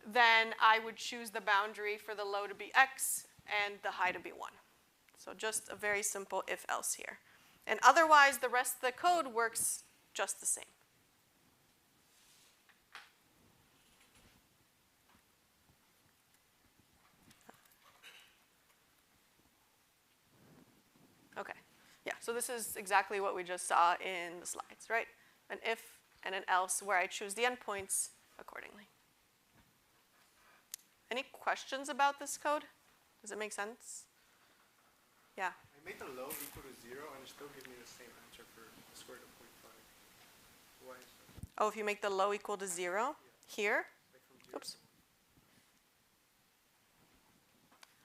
then I would choose the boundary for the low to be x and the high to be 1. So just a very simple if-else here. And otherwise, the rest of the code works just the same. Okay. Yeah, so this is exactly what we just saw in the slides, right? An if and an else where I choose the endpoints accordingly. Any questions about this code? Does it make sense? Yeah.
I made the low equal to 0 and it still gives me the same answer for the square root of 0.5. Why is that?
Oh, if you make the low equal to 0 here?
Like from 0
Oops.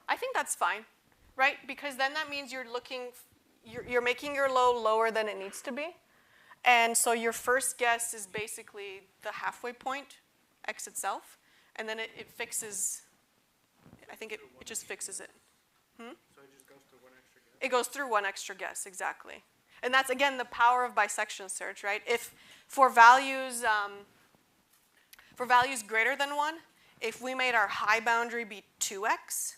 I think that's fine, right? Because then that means you're making your low lower than it needs to be. And so your first guess is basically the halfway point, x itself. And then it fixes, I think it just fixes it.
So it just goes through one extra guess?
It goes through one extra guess, exactly. And that's, again, the power of bisection search, right? If for values greater than 1, if we made our high boundary be 2x,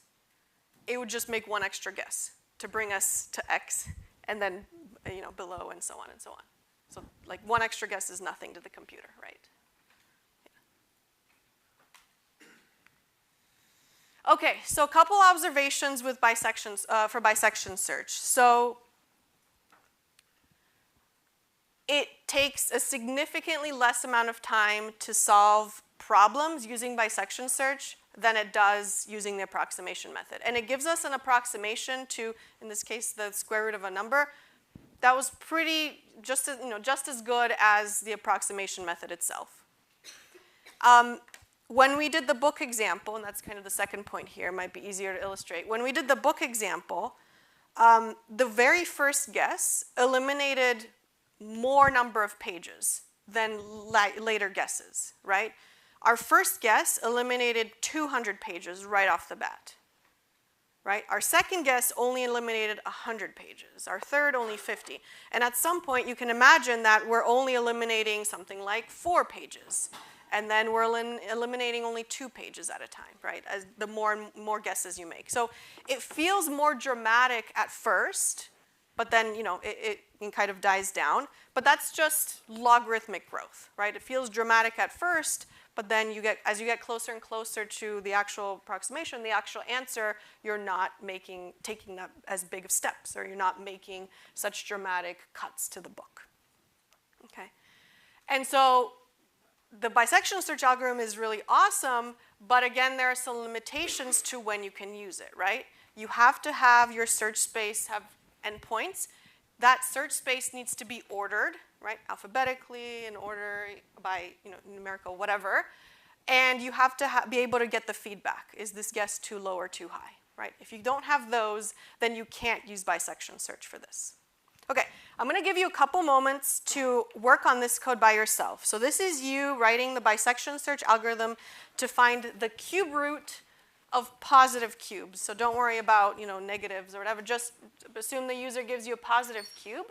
it would just make one extra guess to bring us to x and then below and so on and so on. So like one extra guess is nothing to the computer, right? Yeah. Okay, so a couple observations with bisections for bisection search. So it takes a significantly less amount of time to solve problems using bisection search than it does using the approximation method. And it gives us an approximation to, in this case, the square root of a number that was just as good as the approximation method itself. When we did the book example, and that's kind of the second point here, it might be easier to illustrate. When we did the book example, the very first guess eliminated more number of pages than later guesses, right? Our first guess eliminated 200 pages right off the bat, right? Our second guess only eliminated 100 pages. Our third only 50. And at some point, you can imagine that we're only eliminating something like 4 pages. And then we're eliminating only 2 pages at a time, right? As the more and more guesses you make. So it feels more dramatic at first, but then it kind of dies down. But that's just logarithmic growth, right? It feels dramatic at first, but then as you get closer and closer to the actual approximation, the actual answer, you're not taking that as big of steps, or you're not making such dramatic cuts to the book. Okay. And so the bisection search algorithm is really awesome, but again, there are some limitations to when you can use it, right? You have to have your search space have endpoints. That search space needs to be ordered, right? Alphabetically, in order, by numerical, whatever. And you have to be able to get the feedback. Is this guess too low or too high, right? If you don't have those, then you can't use bisection search for this. Okay, I'm going to give you a couple moments to work on this code by yourself. So this is you writing the bisection search algorithm to find the cube root of positive cubes. So don't worry about negatives or whatever. Just assume the user gives you a positive cube.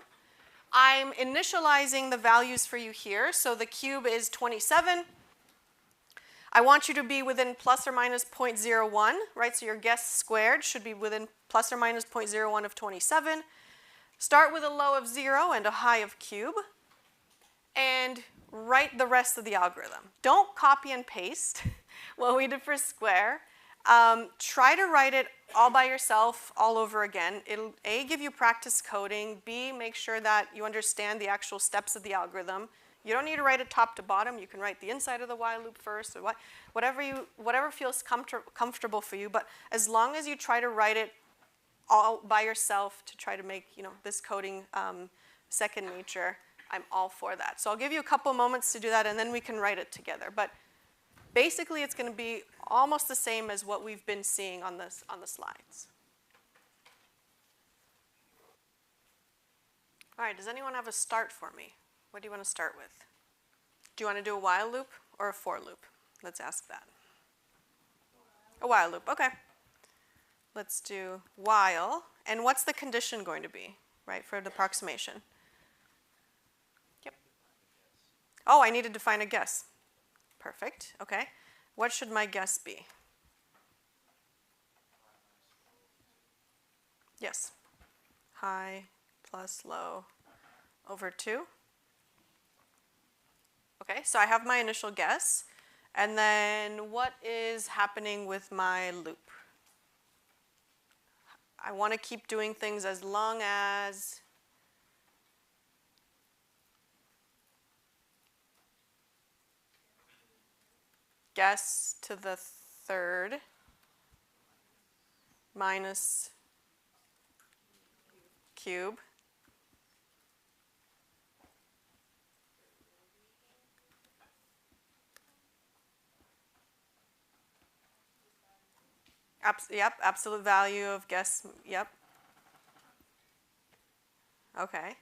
I'm initializing the values for you here. So the cube is 27. I want you to be within plus or minus 0.01, right? So your guess squared should be within plus or minus 0.01 of 27. Start with a low of 0 and a high of cube, and write the rest of the algorithm. Don't copy and paste what we did for square. Try to write it all by yourself all over again. It'll A, give you practice coding, B, make sure that you understand the actual steps of the algorithm. You don't need to write it top to bottom. You can write the inside of the while loop first, or whatever feels comfortable for you. But as long as you try to write it all by yourself to try to make this coding second nature, I'm all for that. So I'll give you a couple moments to do that, and then we can write it together. But basically, it's going to be almost the same as what we've been seeing on the slides. All right, does anyone have a start for me? What do you want to start with? Do you want to do a while loop or a for loop? Let's ask that. A while loop, okay. Let's do while. And what's the condition going to be, right, for the approximation? Yep. Oh, I need to define a guess. Perfect, okay. What should my guess be? Yes. High plus low over 2. Okay, so I have my initial guess. And then what is happening with my loop? I want to keep doing things as long as guess to the third minus cube yep, absolute value of guess, yep. Okay.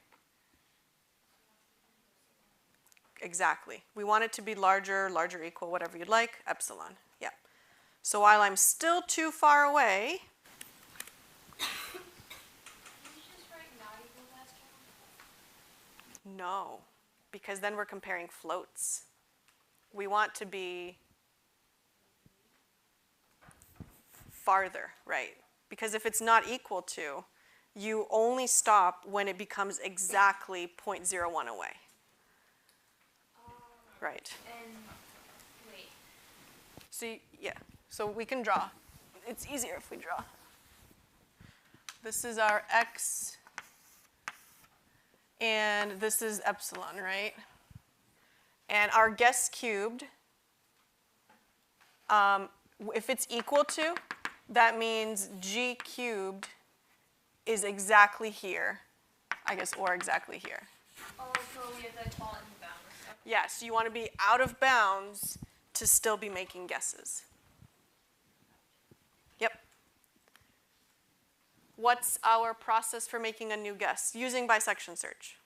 Exactly. We want it to be larger, larger equal, whatever you'd like, epsilon, yep. So while I'm still too far away,
Did you just write not equal last time?
no, because then we're comparing floats. We want to be farther, right? Because if it's not equal to, you only stop when it becomes exactly 0.01 away. Right.
And wait.
See, yeah, so we can draw. It's easier if we draw. This is our x, and this is epsilon, right? And our guess cubed, if it's equal to, that means g cubed is exactly here, I guess, or exactly here.
Oh, so we have to call it in the bounds. Okay.
Yes, you want to be out of bounds to still be making guesses. Yep. What's our process for making a new guess? Using bisection search.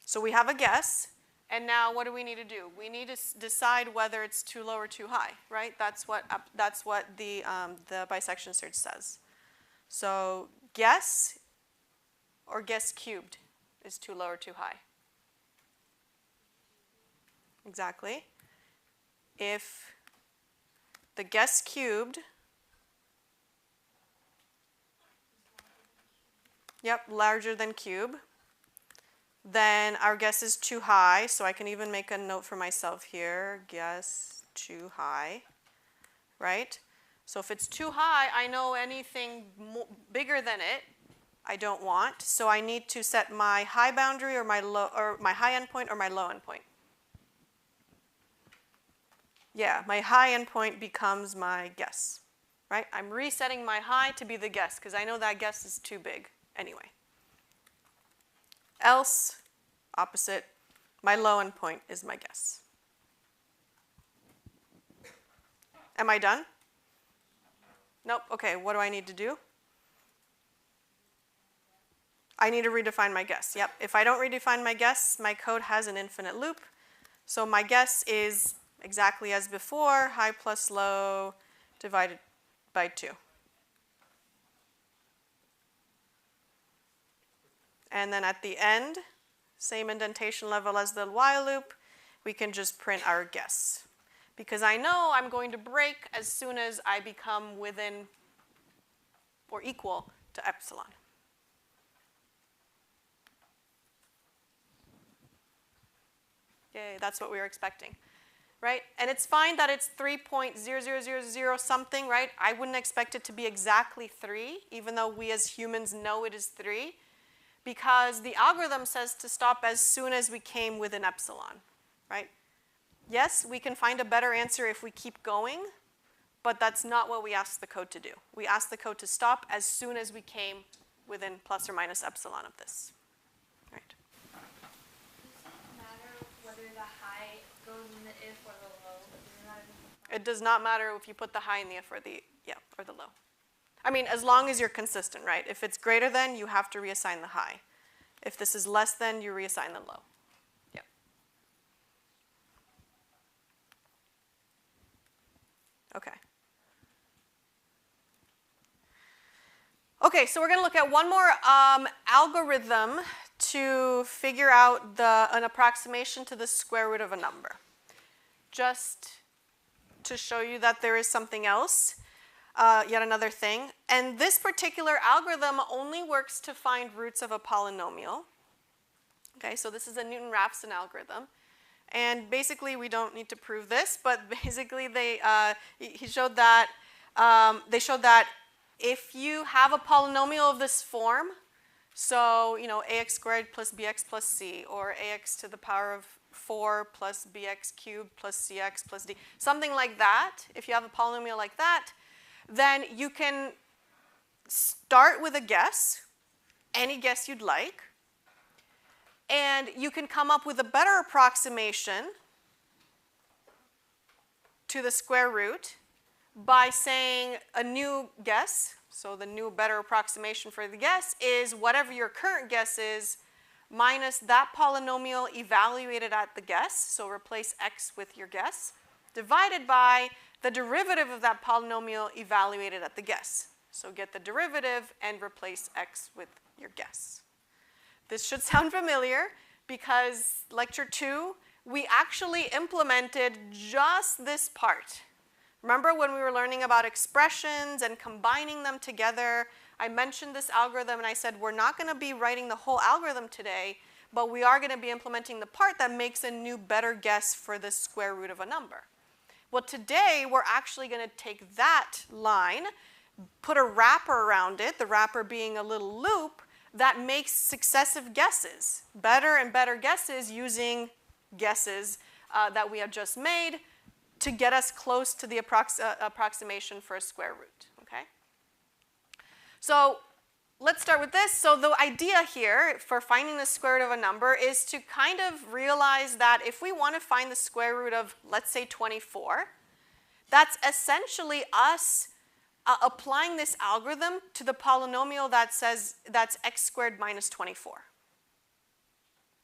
So we have a guess, and now what do we need to do? We need to decide whether it's too low or too high, right? That's what the bisection search says. So guess or guess cubed is too low or too high. Exactly. If the guess cubed, yep, larger than cube, then our guess is too high, so I can even make a note for myself here, guess too high, right? So if it's too high, I know anything bigger than it I don't want, so I need to set my high boundary or my high endpoint or my low endpoint. Yeah, my high endpoint becomes my guess, right? I'm resetting my high to be the guess because I know that guess is too big anyway. Else, opposite, my low endpoint is my guess. Am I done? Nope. Okay, what do I need to do? I need to redefine my guess. Yep. If I don't redefine my guess, my code has an infinite loop. So my guess is exactly as before, high plus low divided by 2. And then at the end, same indentation level as the while loop, we can just print our guess. Because I know I'm going to break as soon as I become within or equal to epsilon. Yay, that's what we were expecting, right? And it's fine that it's 3.0000 something, right? I wouldn't expect it to be exactly 3, even though we as humans know it is 3, because the algorithm says to stop as soon as we came within epsilon, right? Yes, we can find a better answer if we keep going, but that's not what we asked the code to do. We asked the code to stop as soon as we came within plus or minus epsilon of this, right?
Does it matter whether the high goes in the if or the low? Does it matter?
It does not matter if you put the high in the if or the low. I mean, as long as you're consistent, right? If it's greater than, you have to reassign the high. If this is less than, you reassign the low. Yep. Okay. Okay, so we're going to look at one more algorithm to figure out an approximation to the square root of a number. Just to show you that there is something else, yet another thing. And this particular algorithm only works to find roots of a polynomial. Okay, so this is a Newton-Raphson algorithm. And basically, we don't need to prove this, but basically they showed that if you have a polynomial of this form, so ax squared plus bx plus c, or ax to the power of 4 plus bx cubed plus cx plus d, something like that, if you have a polynomial like that, then you can start with a guess, any guess you'd like, and you can come up with a better approximation to the square root by saying a new guess. So the new better approximation for the guess is whatever your current guess is minus that polynomial evaluated at the guess, so replace x with your guess, divided by the derivative of that polynomial evaluated at the guess. So get the derivative and replace x with your guess. This should sound familiar because lecture 2, we actually implemented just this part. Remember when we were learning about expressions and combining them together, I mentioned this algorithm and I said we're not going to be writing the whole algorithm today, but we are going to be implementing the part that makes a new better guess for the square root of a number. Well, today we're actually going to take that line, put a wrapper around it, the wrapper being a little loop that makes successive guesses, better and better guesses using guesses that we have just made to get us close to the approximation for a square root, okay? So let's start with this. So the idea here for finding the square root of a number is to kind of realize that if we want to find the square root of, let's say, 24, that's essentially us applying this algorithm to the polynomial that says that's x squared minus 24.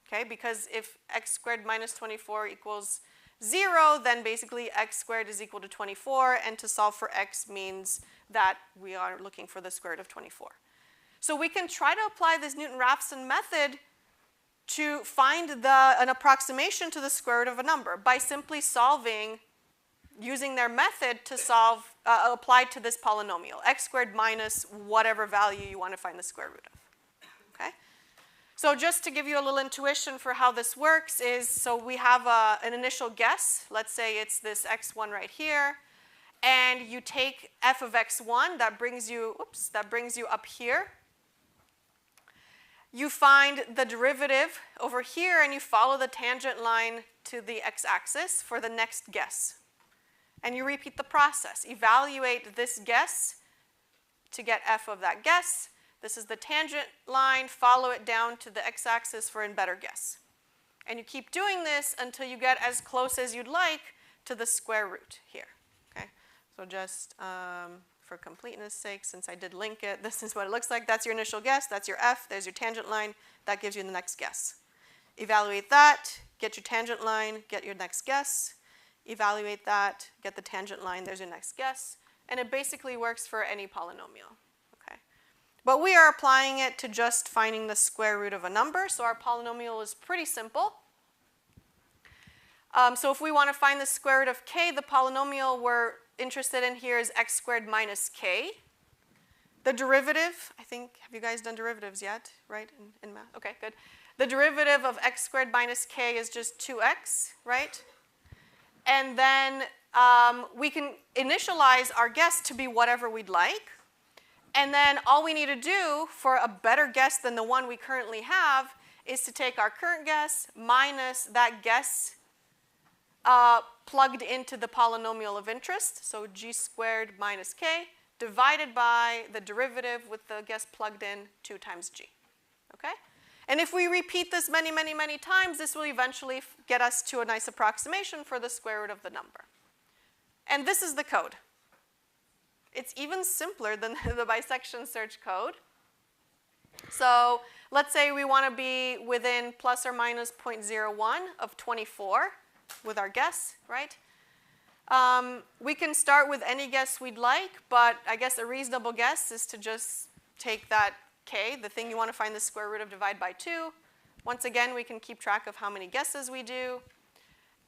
Okay, because if x squared minus 24 equals 0, then basically x squared is equal to 24, and to solve for x means that we are looking for the square root of 24. So we can try to apply this Newton-Raphson method to find an approximation to the square root of a number by simply solving, using their method to solve, applied to this polynomial, x squared minus whatever value you want to find the square root of. Okay? So just to give you a little intuition for how this works is, so we have an initial guess. Let's say it's this x1 right here. And you take f of x1, that brings you up here. You find the derivative over here, and you follow the tangent line to the x-axis for the next guess. and you repeat the process. Evaluate this guess to get f of that guess. This is the tangent line. Follow it down to the x-axis for a better guess. And you keep doing this until you get as close as you'd like to the square root here. Okay? So just for completeness sake, since I did link it, this is what it looks like. That's your initial guess. That's your f. There's your tangent line. That gives you the next guess. Evaluate that. Get your tangent line. Get your next guess. Evaluate that. Get the tangent line. There's your next guess. And it basically works for any polynomial. Okay? But we are applying it to just finding the square root of a number. So our polynomial is pretty simple. So if we want to find the square root of k, the polynomial we're interested in here is x squared minus k. The derivative, I think, have you guys done derivatives yet, right, in math? Okay, good. The derivative of x squared minus k is just 2x, right? And then we can initialize our guess to be whatever we'd like. And then all we need to do for a better guess than the one we currently have is to take our current guess minus that guess plugged into the polynomial of interest, so g squared minus k, divided by the derivative with the guess plugged in 2 times g. Okay? And if we repeat this many, many, many times, this will eventually get us to a nice approximation for the square root of the number. And this is the code. It's even simpler than the bisection search code. So let's say we want to be within plus or minus 0.01 of 24 with our guess, right? We can start with any guess we'd like, but I guess a reasonable guess is to just take that k, the thing you want to find the square root of, divide by 2. Once again, we can keep track of how many guesses we do.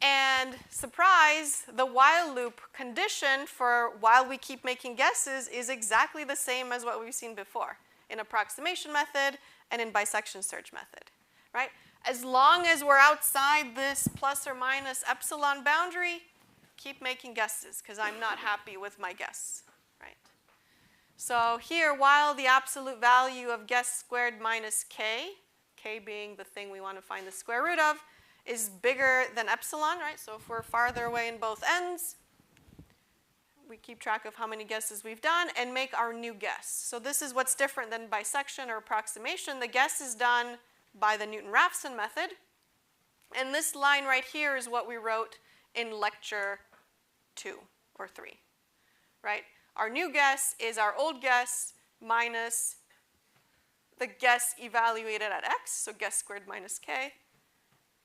And surprise, the while loop condition for while we keep making guesses is exactly the same as what we've seen before in approximation method and in bisection search method, right? As long as we're outside this plus or minus epsilon boundary, keep making guesses because I'm not happy with my guess, right? So here, while the absolute value of guess squared minus k, k being the thing we want to find the square root of, is bigger than epsilon, right? So if we're farther away in both ends, we keep track of how many guesses we've done and make our new guess. So this is what's different than bisection or approximation. The guess is done by the Newton-Raphson method. And this line right here is what we wrote in lecture 2 or 3, right? Our new guess is our old guess minus the guess evaluated at x, so guess squared minus k,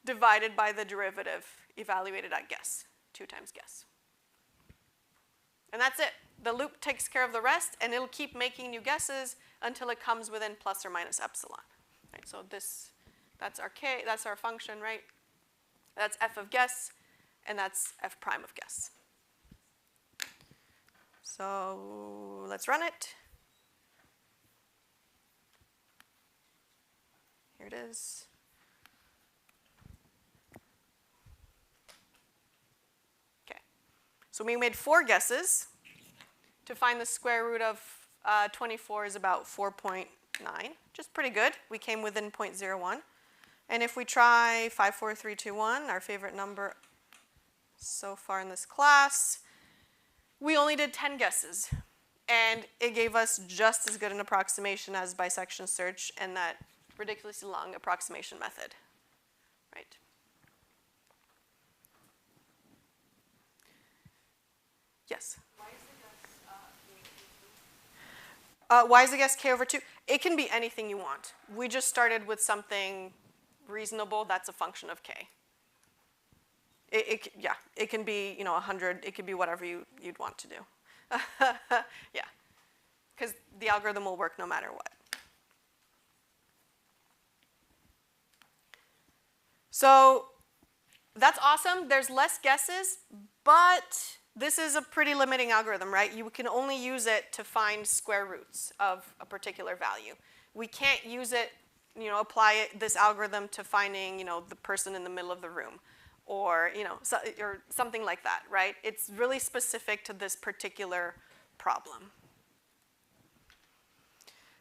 divided by the derivative evaluated at guess, 2 times guess. And that's it. The loop takes care of the rest, and it'll keep making new guesses until it comes within plus or minus epsilon. Right, so that's our k, that's our function, right? That's f of guess, and that's f prime of guess. So let's run it. Here it is. Okay, so we made 4 guesses. To find the square root of 24 is about 4.9, which is pretty good. We came within 0.01. And if we try 5, 4, 3, 2, 1, our favorite number so far in this class, we only did 10 guesses. And it gave us just as good an approximation as bisection search and that ridiculously long approximation method, right? Yes? Why is the guess k over 2? It can be anything you want. We just started with something reasonable. That's a function of k. Yeah, it can be 100. It could be whatever you'd want to do. Yeah, because the algorithm will work no matter what. So that's awesome. There's less guesses, but this is a pretty limiting algorithm, right? You can only use it to find square roots of a particular value. We can't use it, apply this algorithm to finding, the person in the middle of the room, or or something like that, right? It's really specific to this particular problem.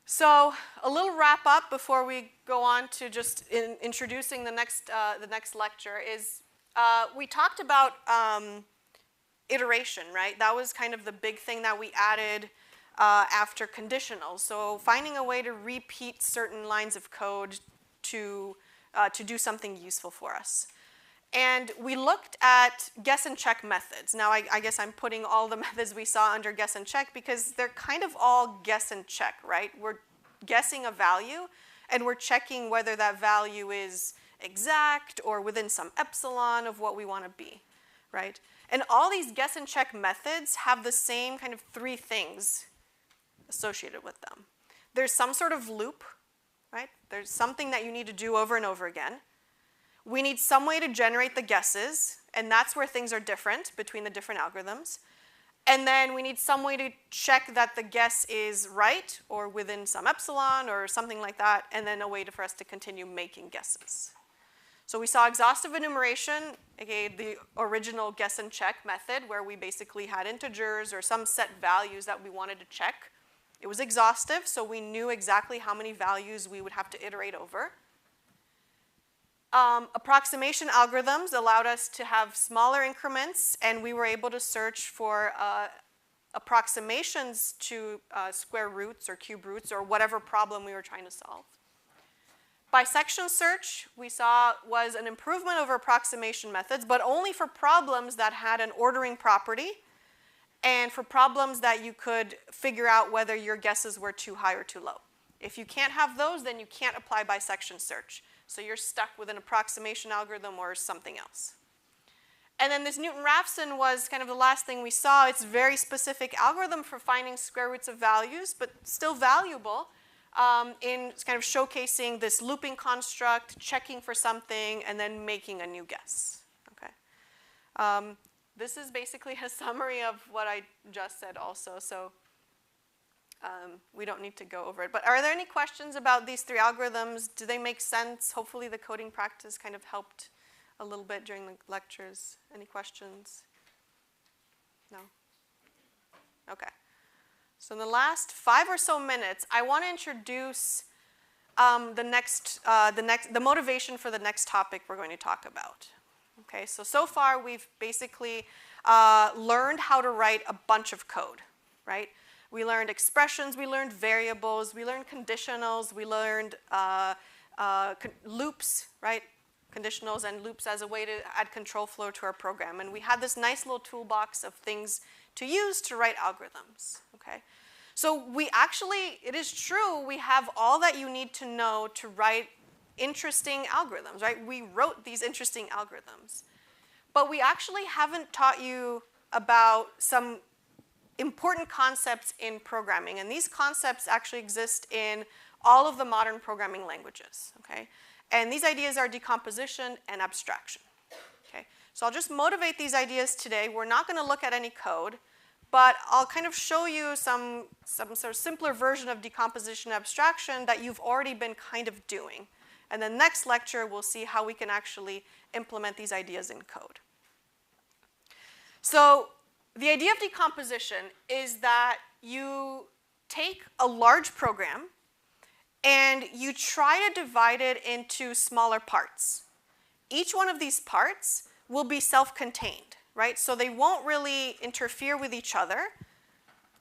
So a little wrap up before we go on to just introducing the next lecture is we talked about iteration, right? That was kind of the big thing that we added after conditionals. So finding a way to repeat certain lines of code to do something useful for us. And we looked at guess and check methods. Now, I guess I'm putting all the methods we saw under guess and check because they're kind of all guess and check, right? We're guessing a value, and we're checking whether that value is exact or within some epsilon of what we want to be, right? And all these guess and check methods have the same kind of three things associated with them. There's some sort of loop, right? There's something that you need to do over and over again. We need some way to generate the guesses, and that's where things are different between the different algorithms. And then we need some way to check that the guess is right or within some epsilon or something like that, and then a way for us to continue making guesses. So we saw exhaustive enumeration, aka the original guess and check method, where we basically had integers or some set values that we wanted to check. It was exhaustive, so we knew exactly how many values we would have to iterate over. Approximation algorithms allowed us to have smaller increments, and we were able to search for approximations to square roots or cube roots or whatever problem we were trying to solve. Bisection search, we saw, was an improvement over approximation methods, but only for problems that had an ordering property and for problems that you could figure out whether your guesses were too high or too low. If you can't have those, then you can't apply bisection search. So you're stuck with an approximation algorithm or something else. And then this Newton-Raphson was kind of the last thing we saw. It's a very specific algorithm for finding square roots of values, but still valuable in kind of showcasing this looping construct, checking for something, and then making a new guess. Okay. This is basically a summary of what I just said also. So we don't need to go over it. But are there any questions about these three algorithms? Do they make sense? Hopefully the coding practice kind of helped a little bit during the lectures. Any questions? No? Okay. So in the last 5 or so minutes, I want to introduce the motivation for the next topic we're going to talk about. Okay, so far we've basically learned how to write a bunch of code, right? We learned expressions, we learned variables, we learned conditionals, we learned loops, right? Conditionals and loops as a way to add control flow to our program. And we had this nice little toolbox of things to use to write algorithms, okay? So we actually, it is true, we have all that you need to know to write interesting algorithms, right? We wrote these interesting algorithms. But we actually haven't taught you about some important concepts in programming, and these concepts actually exist in all of the modern programming languages, okay? And these ideas are decomposition and abstraction, okay? So I'll just motivate these ideas today. We're not going to look at any code, but I'll kind of show you some sort of simpler version of decomposition and abstraction that you've already been kind of doing. And then next lecture, we'll see how we can actually implement these ideas in code. So the idea of decomposition is that you take a large program and you try to divide it into smaller parts. Each one of these parts will be self-contained, right? So they won't really interfere with each other,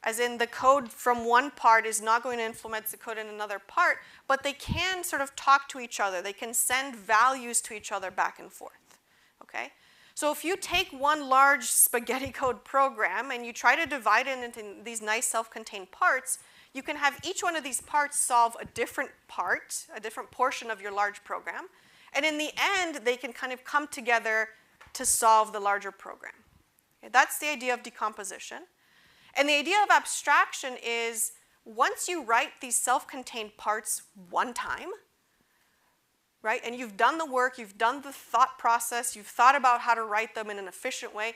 as in the code from one part is not going to influence the code in another part, but they can sort of talk to each other. They can send values to each other back and forth, okay? So if you take one large spaghetti code program and you try to divide it into these nice self-contained parts, you can have each one of these parts solve a different part, a different portion of your large program. And in the end, they can kind of come together to solve the larger program. Okay, that's the idea of decomposition. And the idea of abstraction is once you write these self-contained parts one time, right, and you've done the work, you've done the thought process, you've thought about how to write them in an efficient way,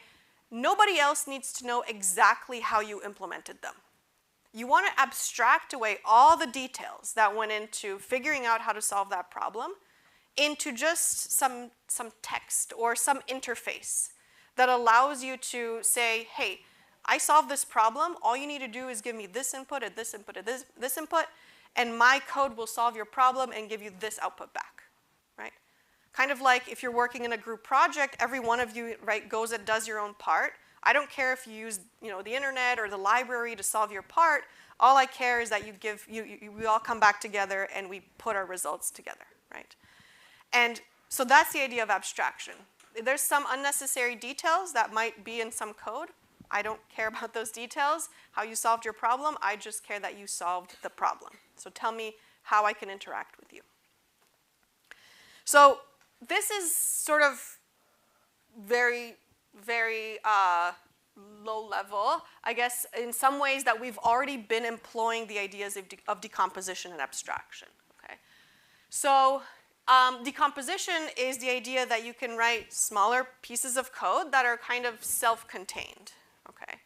nobody else needs to know exactly how you implemented them. You want to abstract away all the details that went into figuring out how to solve that problem into just some text or some interface that allows you to say, hey, I solved this problem. All you need to do is give me this input and this input and this input, and my code will solve your problem and give you this output back, right? Kind of like if you're working in a group project, every one of you, right, goes and does your own part. I don't care if you use, the internet or the library to solve your part. All I care is that we all come back together and we put our results together, right? And so that's the idea of abstraction. There's some unnecessary details that might be in some code. I don't care about those details, how you solved your problem. I just care that you solved the problem. So tell me how I can interact with you. So this is sort of very, very low level, I guess, in some ways that we've already been employing the ideas of decomposition and abstraction. Okay? So decomposition is the idea that you can write smaller pieces of code that are kind of self-contained. Okay?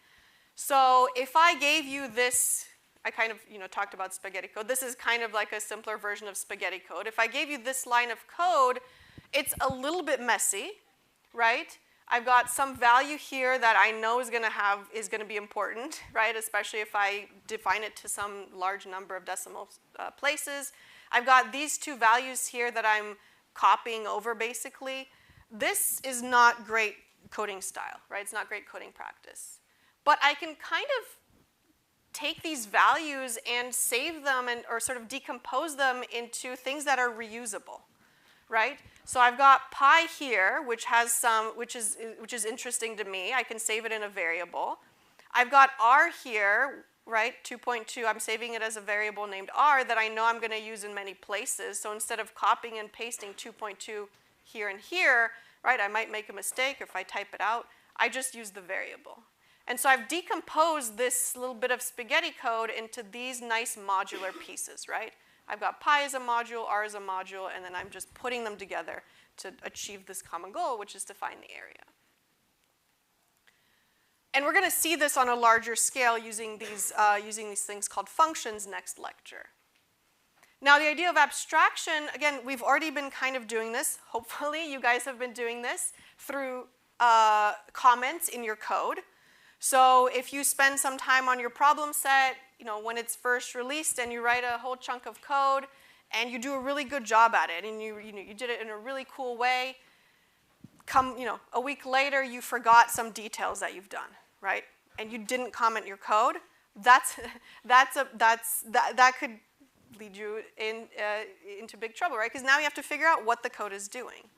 So if I gave you this, I kind of talked about spaghetti code. This is kind of like a simpler version of spaghetti code. If I gave you this line of code, it's a little bit messy, right? I've got some value here that I know is going to be important, right? Especially if I define it to some large number of decimal places. I've got these two values here that I'm copying over, basically. This is not great coding style, right? It's not great coding practice. But I can kind of take these values and save them or sort of decompose them into things that are reusable, right? So I've got pi here, which is interesting to me. I can save it in a variable. I've got r here, right, 2.2. I'm saving it as a variable named r that I know I'm going to use in many places. So instead of copying and pasting 2.2 here and here, right, I might make a mistake if I type it out. I just use the variable. And so I've decomposed this little bit of spaghetti code into these nice modular pieces, right? I've got pi as a module, r as a module, and then I'm just putting them together to achieve this common goal, which is to find the area. And we're going to see this on a larger scale using these things called functions next lecture. Now, the idea of abstraction, again, we've already been kind of doing this. Hopefully, you guys have been doing this through comments in your code. So if you spend some time on your problem set, when it's first released and you write a whole chunk of code and you do a really good job at it and you did it in a really cool way, a week later you forgot some details that you've done, right? And you didn't comment your code, that could lead you into big trouble, right? Because now you have to figure out what the code is doing.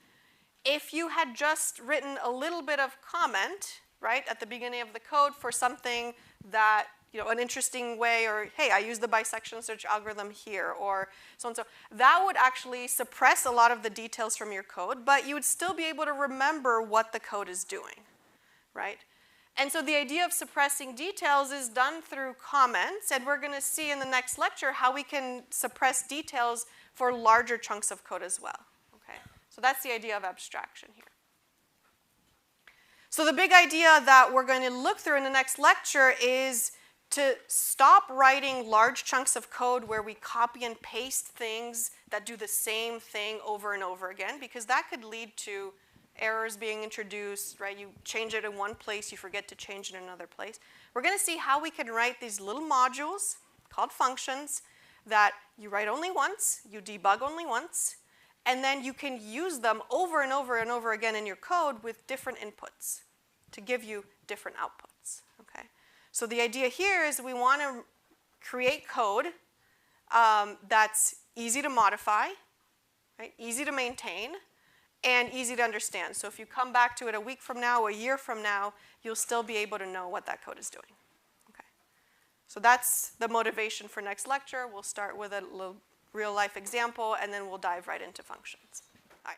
If you had just written a little bit of comment, right, at the beginning of the code for something that, an interesting way, or hey, I use the bisection search algorithm here, or so and so, that would actually suppress a lot of the details from your code, but you would still be able to remember what the code is doing, right? And so the idea of suppressing details is done through comments, and we're going to see in the next lecture how we can suppress details for larger chunks of code as well, okay? So that's the idea of abstraction here. So the big idea that we're going to look through in the next lecture is to stop writing large chunks of code where we copy and paste things that do the same thing over and over again, because that could lead to errors being introduced, right? You change it in one place, you forget to change it in another place. We're going to see how we can write these little modules called functions that you write only once, you debug only once, and then you can use them over and over and over again in your code with different inputs to give you different outputs, okay? So the idea here is we want to create code that's easy to modify, right? Easy to maintain, and easy to understand. So if you come back to it a week from now, a year from now, you'll still be able to know what that code is doing, okay? So that's the motivation for next lecture. We'll start with a little real-life example, and then we'll dive right into functions. All right.